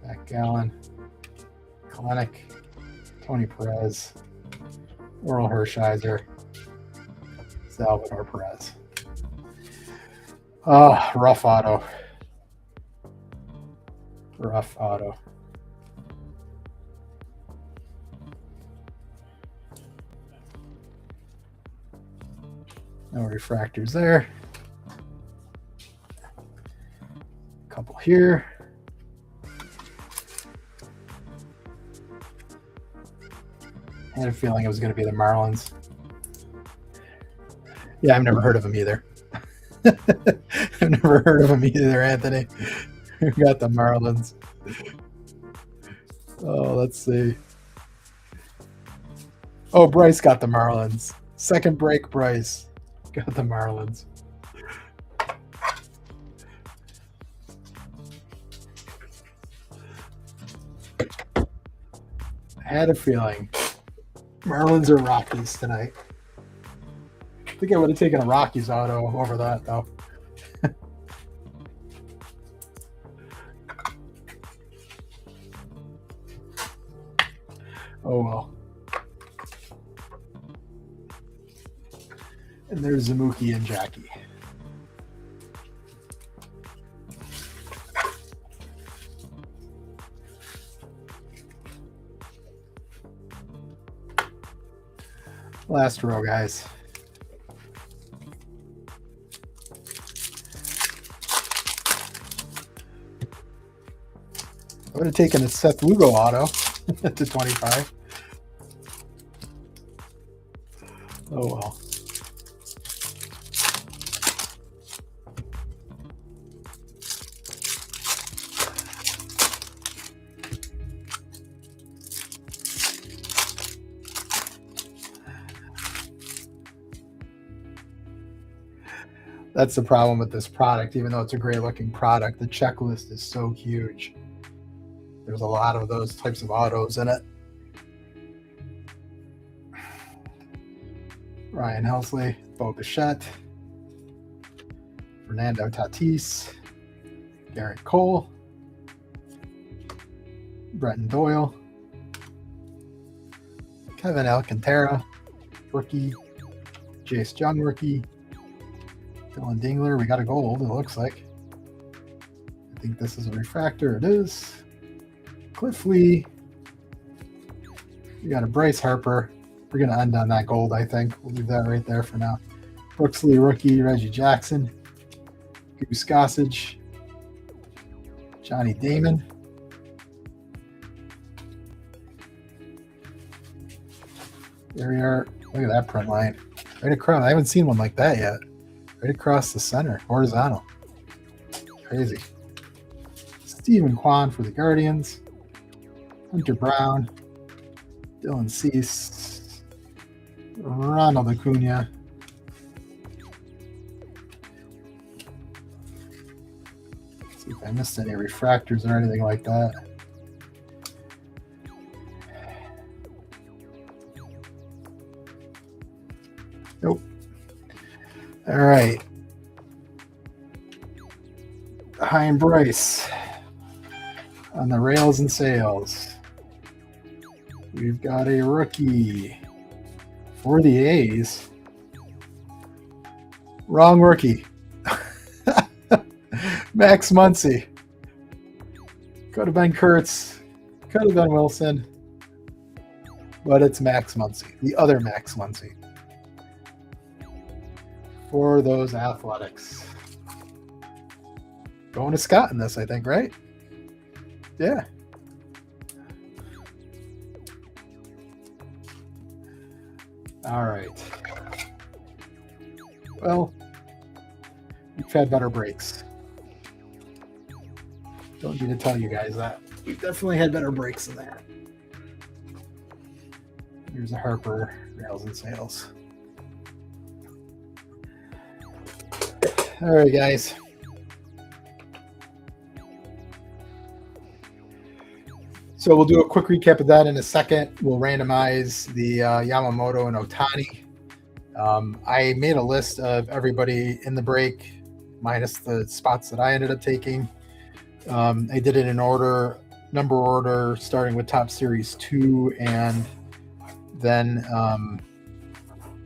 Zach Gallen. Kalenic. Tony Perez. Oral Hershiser. Salvador Perez. Oh, rough auto. Rough auto. No refractors there. Couple here. I had a feeling it was going to be the Marlins. Yeah, I've never heard of them either. I've never heard of them either, Anthony. We got the Marlins. Oh, let's see. Oh, Bryce got the Marlins. Second break, Bryce got the Marlins. had a feeling. Marlins or Rockies tonight. I think I would have taken a Rockies auto over that, though. Oh, well. And there's Zamuki and Jackie. Last row, guys. I would have taken a Seth Lugo auto to 25. Oh, well. That's the problem with this product. Even though it's a great looking product, the checklist is so huge. There's a lot of those types of autos in it. Ryan Helsley, Bo Bichette, Fernando Tatis, Garrett Cole, Brenton Doyle, Kevin Alcantara, rookie, Jace Jung, rookie, Dylan Dingler. We got a gold, it looks like. I think this is a refractor. It is. Cliff Lee. We got a Bryce Harper. We're going to end on that gold, I think. We'll leave that right there for now. Brooks Lee, rookie. Reggie Jackson. Goose Gossage. Johnny Damon. There we are. Look at that print line. Right across. I haven't seen one like that yet. Right across the center. Horizontal. Crazy. Stephen Kwan for the Guardians. Hunter Brown. Dylan Cease. Ronald Acuna. Let's see if I missed any refractors or anything like that. Nope. All right. Hein Bryce on the rails and sails. We've got a rookie for the A's. Wrong rookie. Max Muncy. Could have been Kurtz. Could have been Wilson. But it's Max Muncy. The other Max Muncy. For those Athletics. Going to Scott in this, I think, right? Yeah. All right. Well, we've had better breaks. Don't need to tell you guys that. We've definitely had better breaks than that. Here's a Harper, rails and sails. All right, guys. So we'll do a quick recap of that in a second. We'll randomize the Yamamoto and Ohtani. I made a list of everybody in the break, minus the spots that I ended up taking. I did it in number order, starting with Top Series 2, and then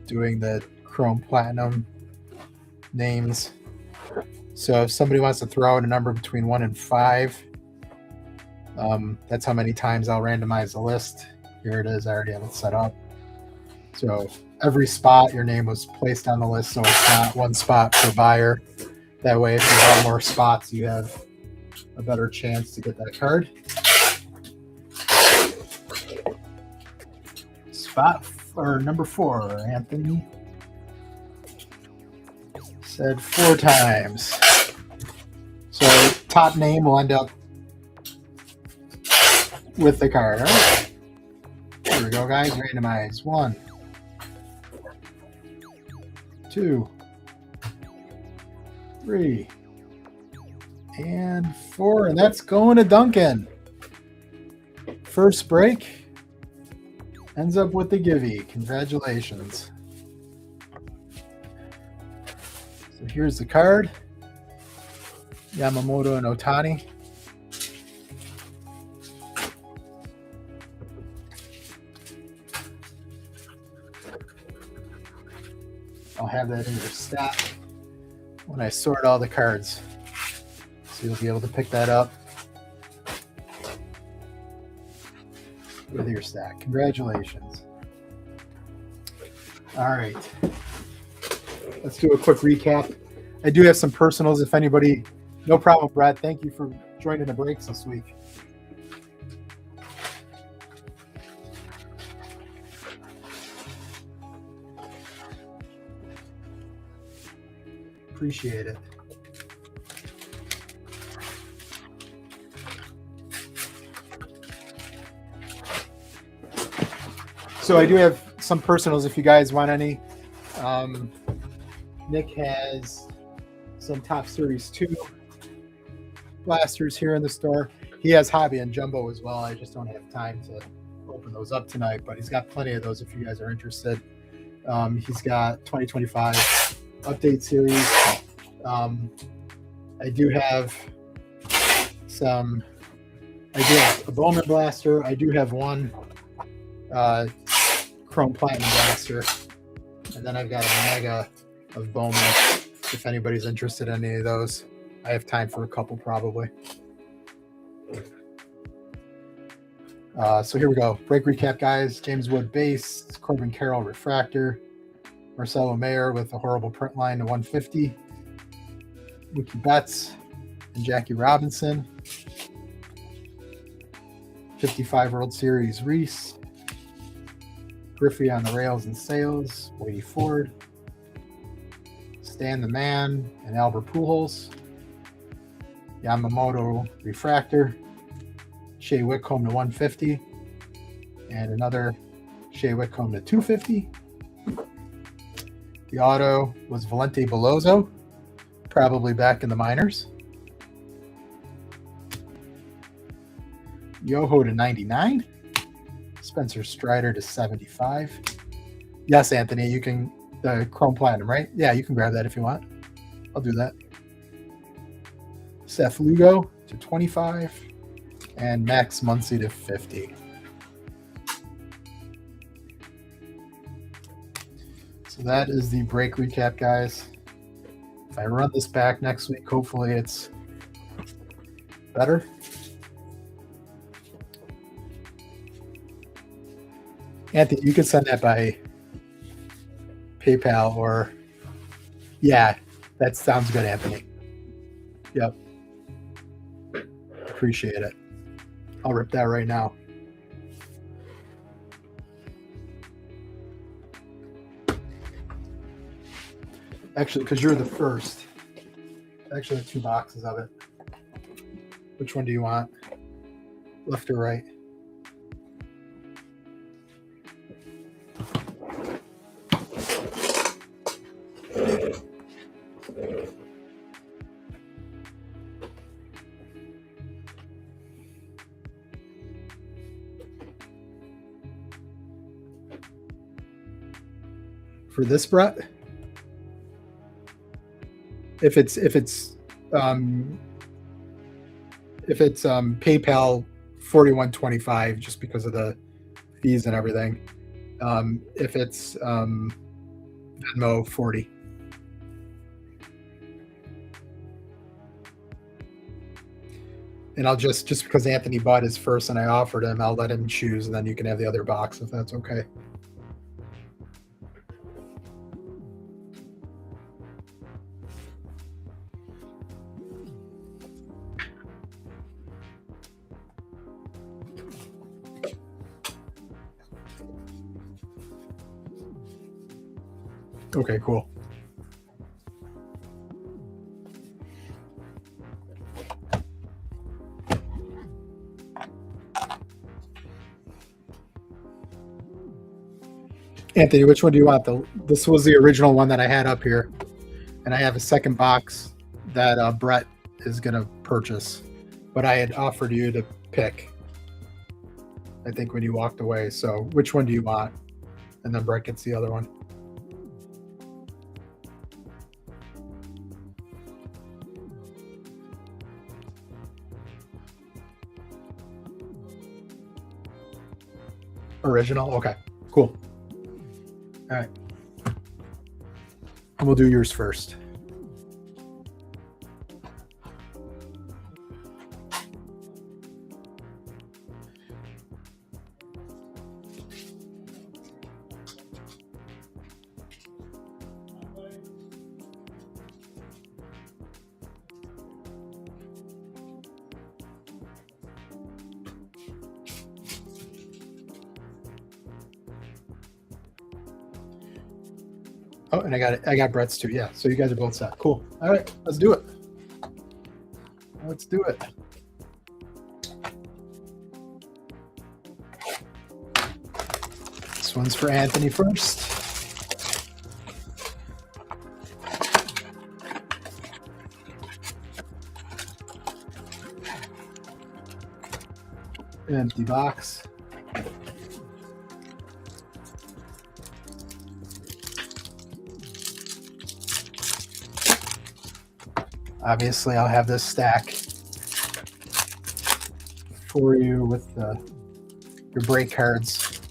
doing the Chrome Platinum names. So if somebody wants to throw out a number between 1 and 5, that's how many times I'll randomize the list. Here it is. I already have it set up. So every spot your name was placed on the list, so it's not one spot per buyer. That way, if you have more spots, you have a better chance to get that card. Spot or number 4, Anthony said 4 times. So top name will end up with the card. All right. There we go, guys. Randomize. 1, 2, 3, and 4. And that's going to Duncan. First break. Ends up with the Givey. Congratulations. So here's the card. Yamamoto and Ohtani. I'll have that in your stack when I sort all the cards. So you'll be able to pick that up with your stack. Congratulations. All right. Let's do a quick recap. I do have some personals if anybody. No problem, Brad. Thank you for joining the breaks this week. Appreciate it. So I do have some personals if you guys want any. Nick has some Top Series 2 blasters here in the store. He has Hobby and Jumbo as well. I just don't have time to open those up tonight, but he's got plenty of those if you guys are interested. He's got 2025 Update Series. I do have a Bowman blaster. I do have one Chrome Platinum blaster. And then I've got a Mega of Bowman if anybody's interested in any of those. I have time for a couple probably. So here we go. Break recap, guys. James Wood base, Corbin Carroll refractor, Marcelo Mayer with a horrible print line to 150, Mookie Betts and Jackie Robinson, 55 World Series Reese, Griffey on the rails and sales, Wadey Ford, Stan the Man and Albert Pujols, Yamamoto refractor, Shea Whitcomb to 150, and another Shea Whitcomb to 250. The auto was Valente Bellozo, probably back in the minors. Yoho to 99. Spencer Strider to 75. Yes, Anthony, you can, the Chrome Platinum, right? Yeah, you can grab that if you want. I'll do that. Seth Lugo to 25. And Max Muncy to 50. So that is the break recap, guys. If I run this back next week, hopefully it's better. Anthony, you can send that by PayPal or, yeah, that sounds good, Anthony. Yep. Appreciate it. I'll rip that right now. Actually, because you're the first. I actually have 2 boxes of it. Which one do you want? Left or right? For this, Brett? If it's PayPal, $41.25 just because of the fees and everything. If it's Venmo, $40. And I'll just because Anthony bought his first and I offered him, I'll let him choose, and then you can have the other box if that's okay. Okay, cool. Anthony, which one do you want? This was the original one that I had up here, and I have a second box that Brett is going to purchase, but I had offered you to pick. I think, when you walked away. So which one do you want? And then Brett gets the other one. Original? Okay, cool. All right. And we'll do yours first. Oh, and I got Brett's too. Yeah, so you guys are both set. Cool. All right, let's do it. Let's do it. This one's for Anthony first. Empty box. Obviously, I'll have this stack for you with your break cards.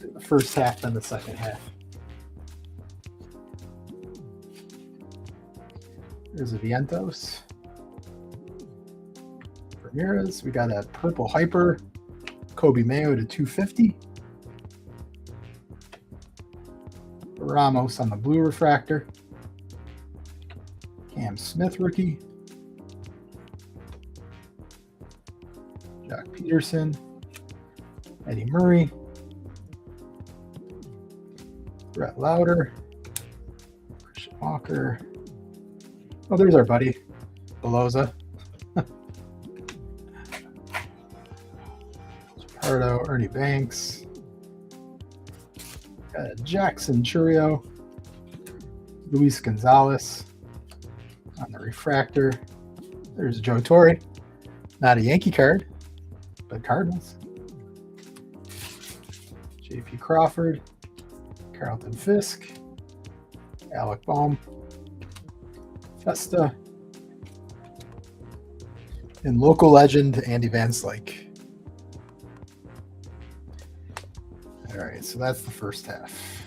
The first half, then the second half. There's a Vientos. Ramirez. We got a purple hyper. Kobe Mayo to 250. Ramos on the blue refractor. Cam Smith rookie. Jack Peterson. Eddie Murray. Brett Lauder. Christian Walker. Oh, there's our buddy, Beloza. Pardo, Ernie Banks. Got a Jackson Churio. Luis Gonzalez on the refractor. There's Joe Torre. Not a Yankee card, but Cardinals. JP Crawford. Carlton Fisk. Alec Bohm. Festa. And local legend Andy Van Slyke. All right, so that's the first half.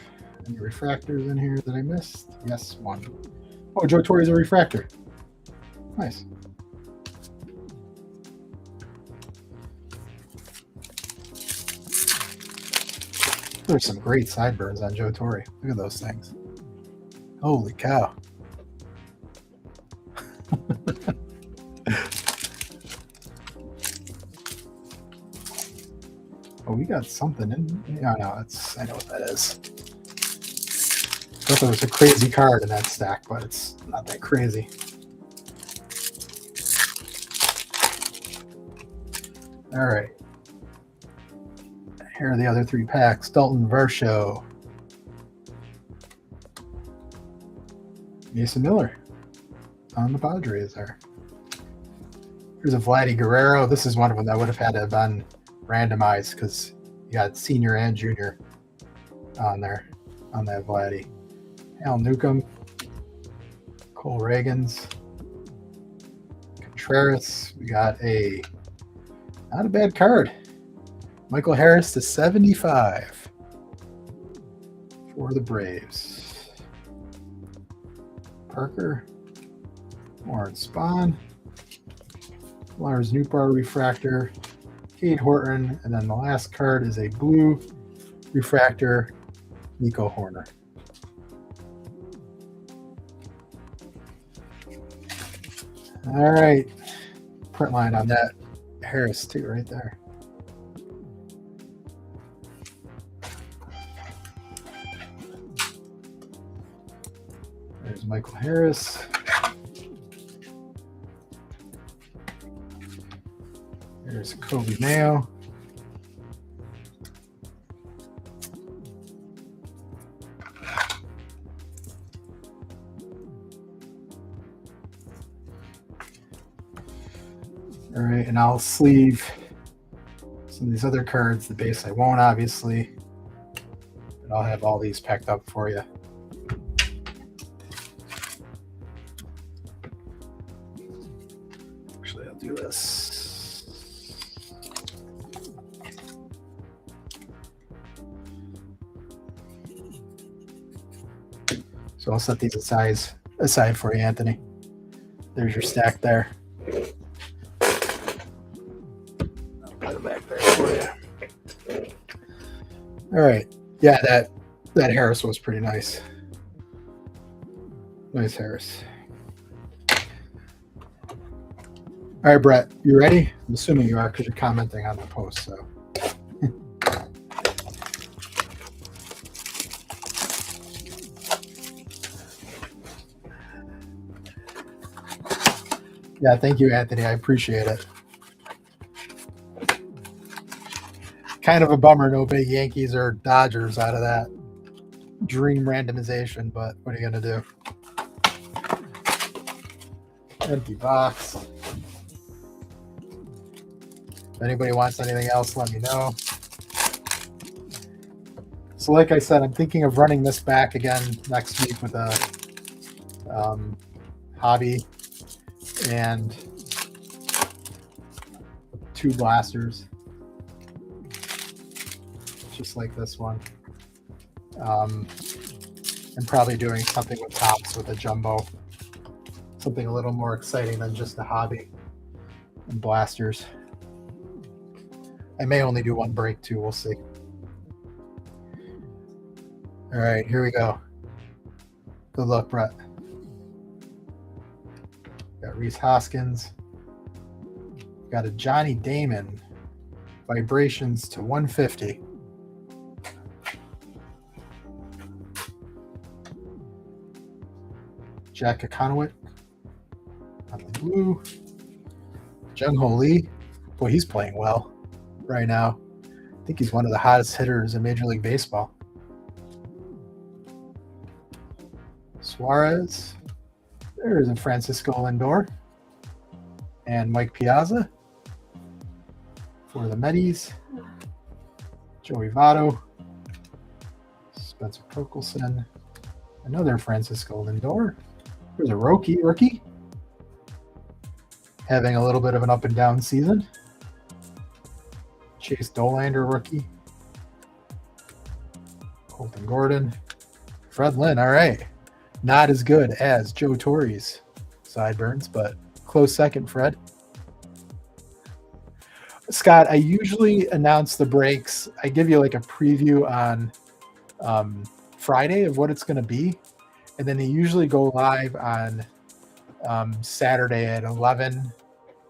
Any refractors in here that I missed? Yes, one. Oh, Joe Torre's a refractor. Nice. There's some great sideburns on Joe Torre. Look at those things. Holy cow. Oh, we got something in. Yeah, no, I know what that is. I thought there was a crazy card in that stack, but it's not that crazy. All right. Here are the other three packs. Dalton Varsho. Mason Miller on the Padres there. Here's a Vladdy Guerrero. This is one of them that would have had to have been randomized because you got senior and junior on there on that Vladdy. Al Newcomb, Cole Reagans, Contreras. We got not a bad card. Michael Harris to 75 for the Braves. Parker, Warren Spahn, Lars Nootbaar refractor, Cade Horton, and then the last card is a blue refractor, Nico Horner. All right, print line on that Harris too, right there. There's Michael Harris. There's Kobe Mayo. All right, and I'll sleeve some of these other cards. The base I won't, obviously. But I'll have all these packed up for you. Actually, I'll do this. So I'll set these aside for you, Anthony. There's your stack there. I'll put it back there for you. All right. Yeah, that Harris was pretty nice. Nice Harris. All right, Brett, you ready? I'm assuming you are because you're commenting on the post. So. Yeah, thank you, Anthony. I appreciate it. Kind of a bummer no big Yankees or Dodgers out of that dream randomization, but what are you going to do? Empty box. If anybody wants anything else, let me know. So like I said, I'm thinking of running this back again next week with a hobby and 2 blasters, just like this one. And probably doing something with tops with a jumbo, something a little more exciting than just a hobby and blasters. I may only do 1 break too, we'll see. All right, here we go. Good luck, Brett. Got Rhys Hoskins. Got a Johnny Damon. Vibrations to 150. Jack Econowick on the blue. Jung Ho Lee. Boy, he's playing well right now. I think he's one of the hottest hitters in Major League Baseball. Suarez. There's a Francisco Lindor. And Mike Piazza for the Metis. Joey Votto. Spencer Torkelson. Another Francisco Lindor. There's a rookie. Having a little bit of an up and down season. Chase Dolander rookie. Colton Gordon. Fred Lynn, all right. Not as good as Joe Torre's sideburns, but close second, Fred. Scott, I usually announce the breaks. I give you like a preview on Friday of what it's going to be. And then they usually go live on Saturday at 11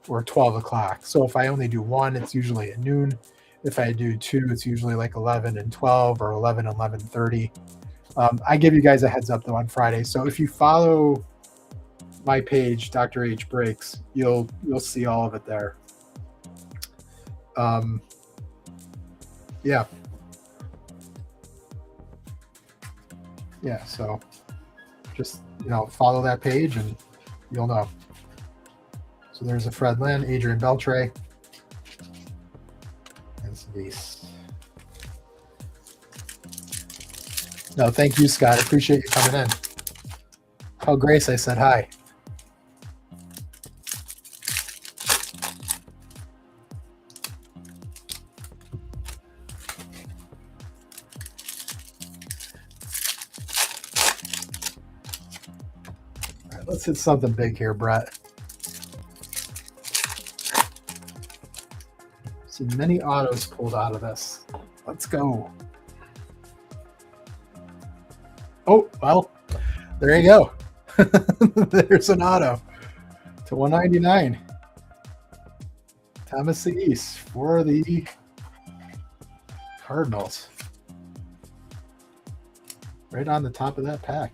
or 12 o'clock. So if I only do 1, it's usually at noon. If I do 2, it's usually like 11 and 12 or 11 and 11:30. I give you guys a heads up though on Friday. So if you follow my page, Dr. H Breaks, you'll see all of it there. Yeah. So just, follow that page and you'll know. So there's a Fred Lynn, Adrian Beltre, and Cerise. No, thank you, Scott. I appreciate you coming in. Tell Grace I said hi. All right, let's hit something big here, Brett. See many autos pulled out of this. Let's go. Oh, well, there you go. There's an auto to 199. Thomas Cease for the Cardinals. Right on the top of that pack.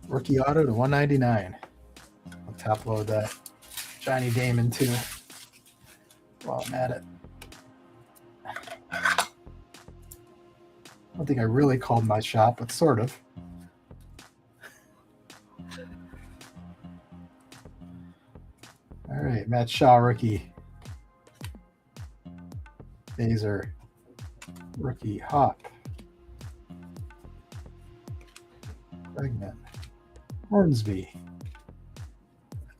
Rookie auto to 199. I'll top load that. Johnny Damon too. While I'm at it. I don't think I really called my shot, but sort of. Matt Shaw, rookie. Baser, rookie. Hop. Bregman. Hornsby.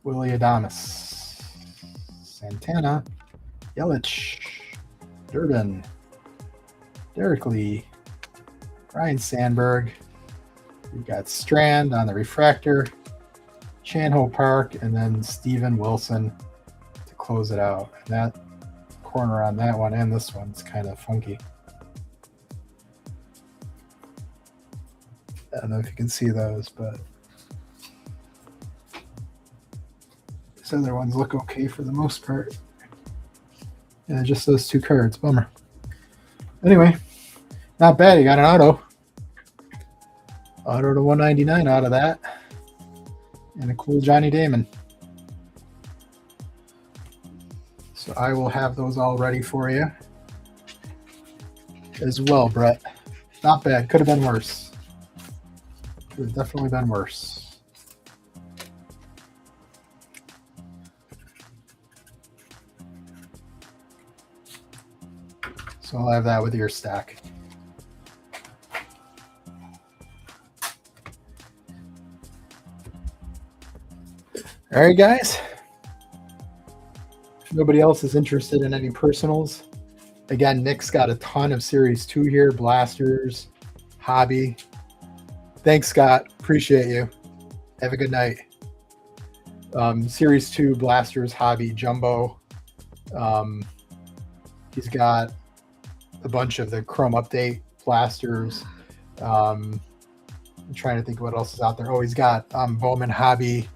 Willie Adames. Santana. Yelich. Durbin. Derek Lee. Ryan Sandberg. We've got Strand on the refractor. Chan-Ho Park, and then Steven Wilson to close it out. And that corner on that one and this one's kind of funky. I don't know if you can see those, but these other ones look okay for the most part. Yeah, just those two cards. Bummer. Anyway, not bad. You got an auto. Auto to 199 out of that. And a cool Johnny Damon. So I will have those all ready for you as well, Brett. Not bad. Could have been worse. Could have definitely been worse. So I'll have that with your stack. All right, guys. If nobody else is interested in any personals, again, Nick's got a ton of Series 2 here, Blasters, Hobby. Thanks, Scott. Appreciate you. Have a good night. Series 2, Blasters, Hobby, Jumbo. He's got a bunch of the Chrome Update Blasters. I'm trying to think what else is out there. Oh, he's got Bowman Hobby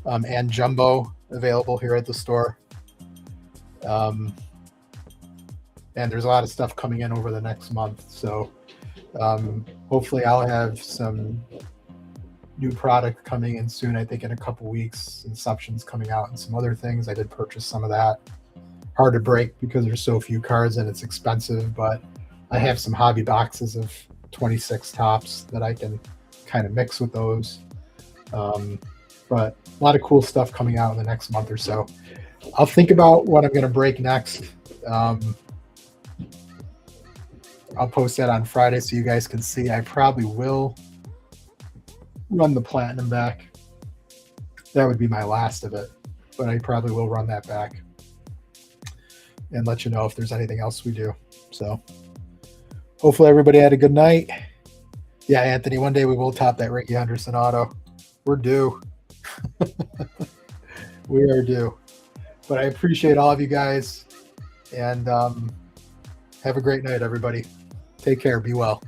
and Jumbo available here at the store. And there's a lot of stuff coming in over the next month. So hopefully I'll have some new product coming in soon. I think in a couple weeks, Inception's coming out and some other things. I did purchase some of that. Hard to break because there's so few cards and it's expensive, but I have some hobby boxes of 26 tops that I can kind of mix with those. But a lot of cool stuff coming out in the next month or so. I'll think about what I'm going to break next. I'll post that on Friday so you guys can see. I probably will run the Platinum back. That would be my last of it, but I probably will run that back and let you know if there's anything else we do. So hopefully everybody had a good night. Yeah, Anthony, one day we will top that Ricky Henderson auto. We're due. We are due. But I appreciate all of you guys, and have a great night, everybody. Take care. Be well.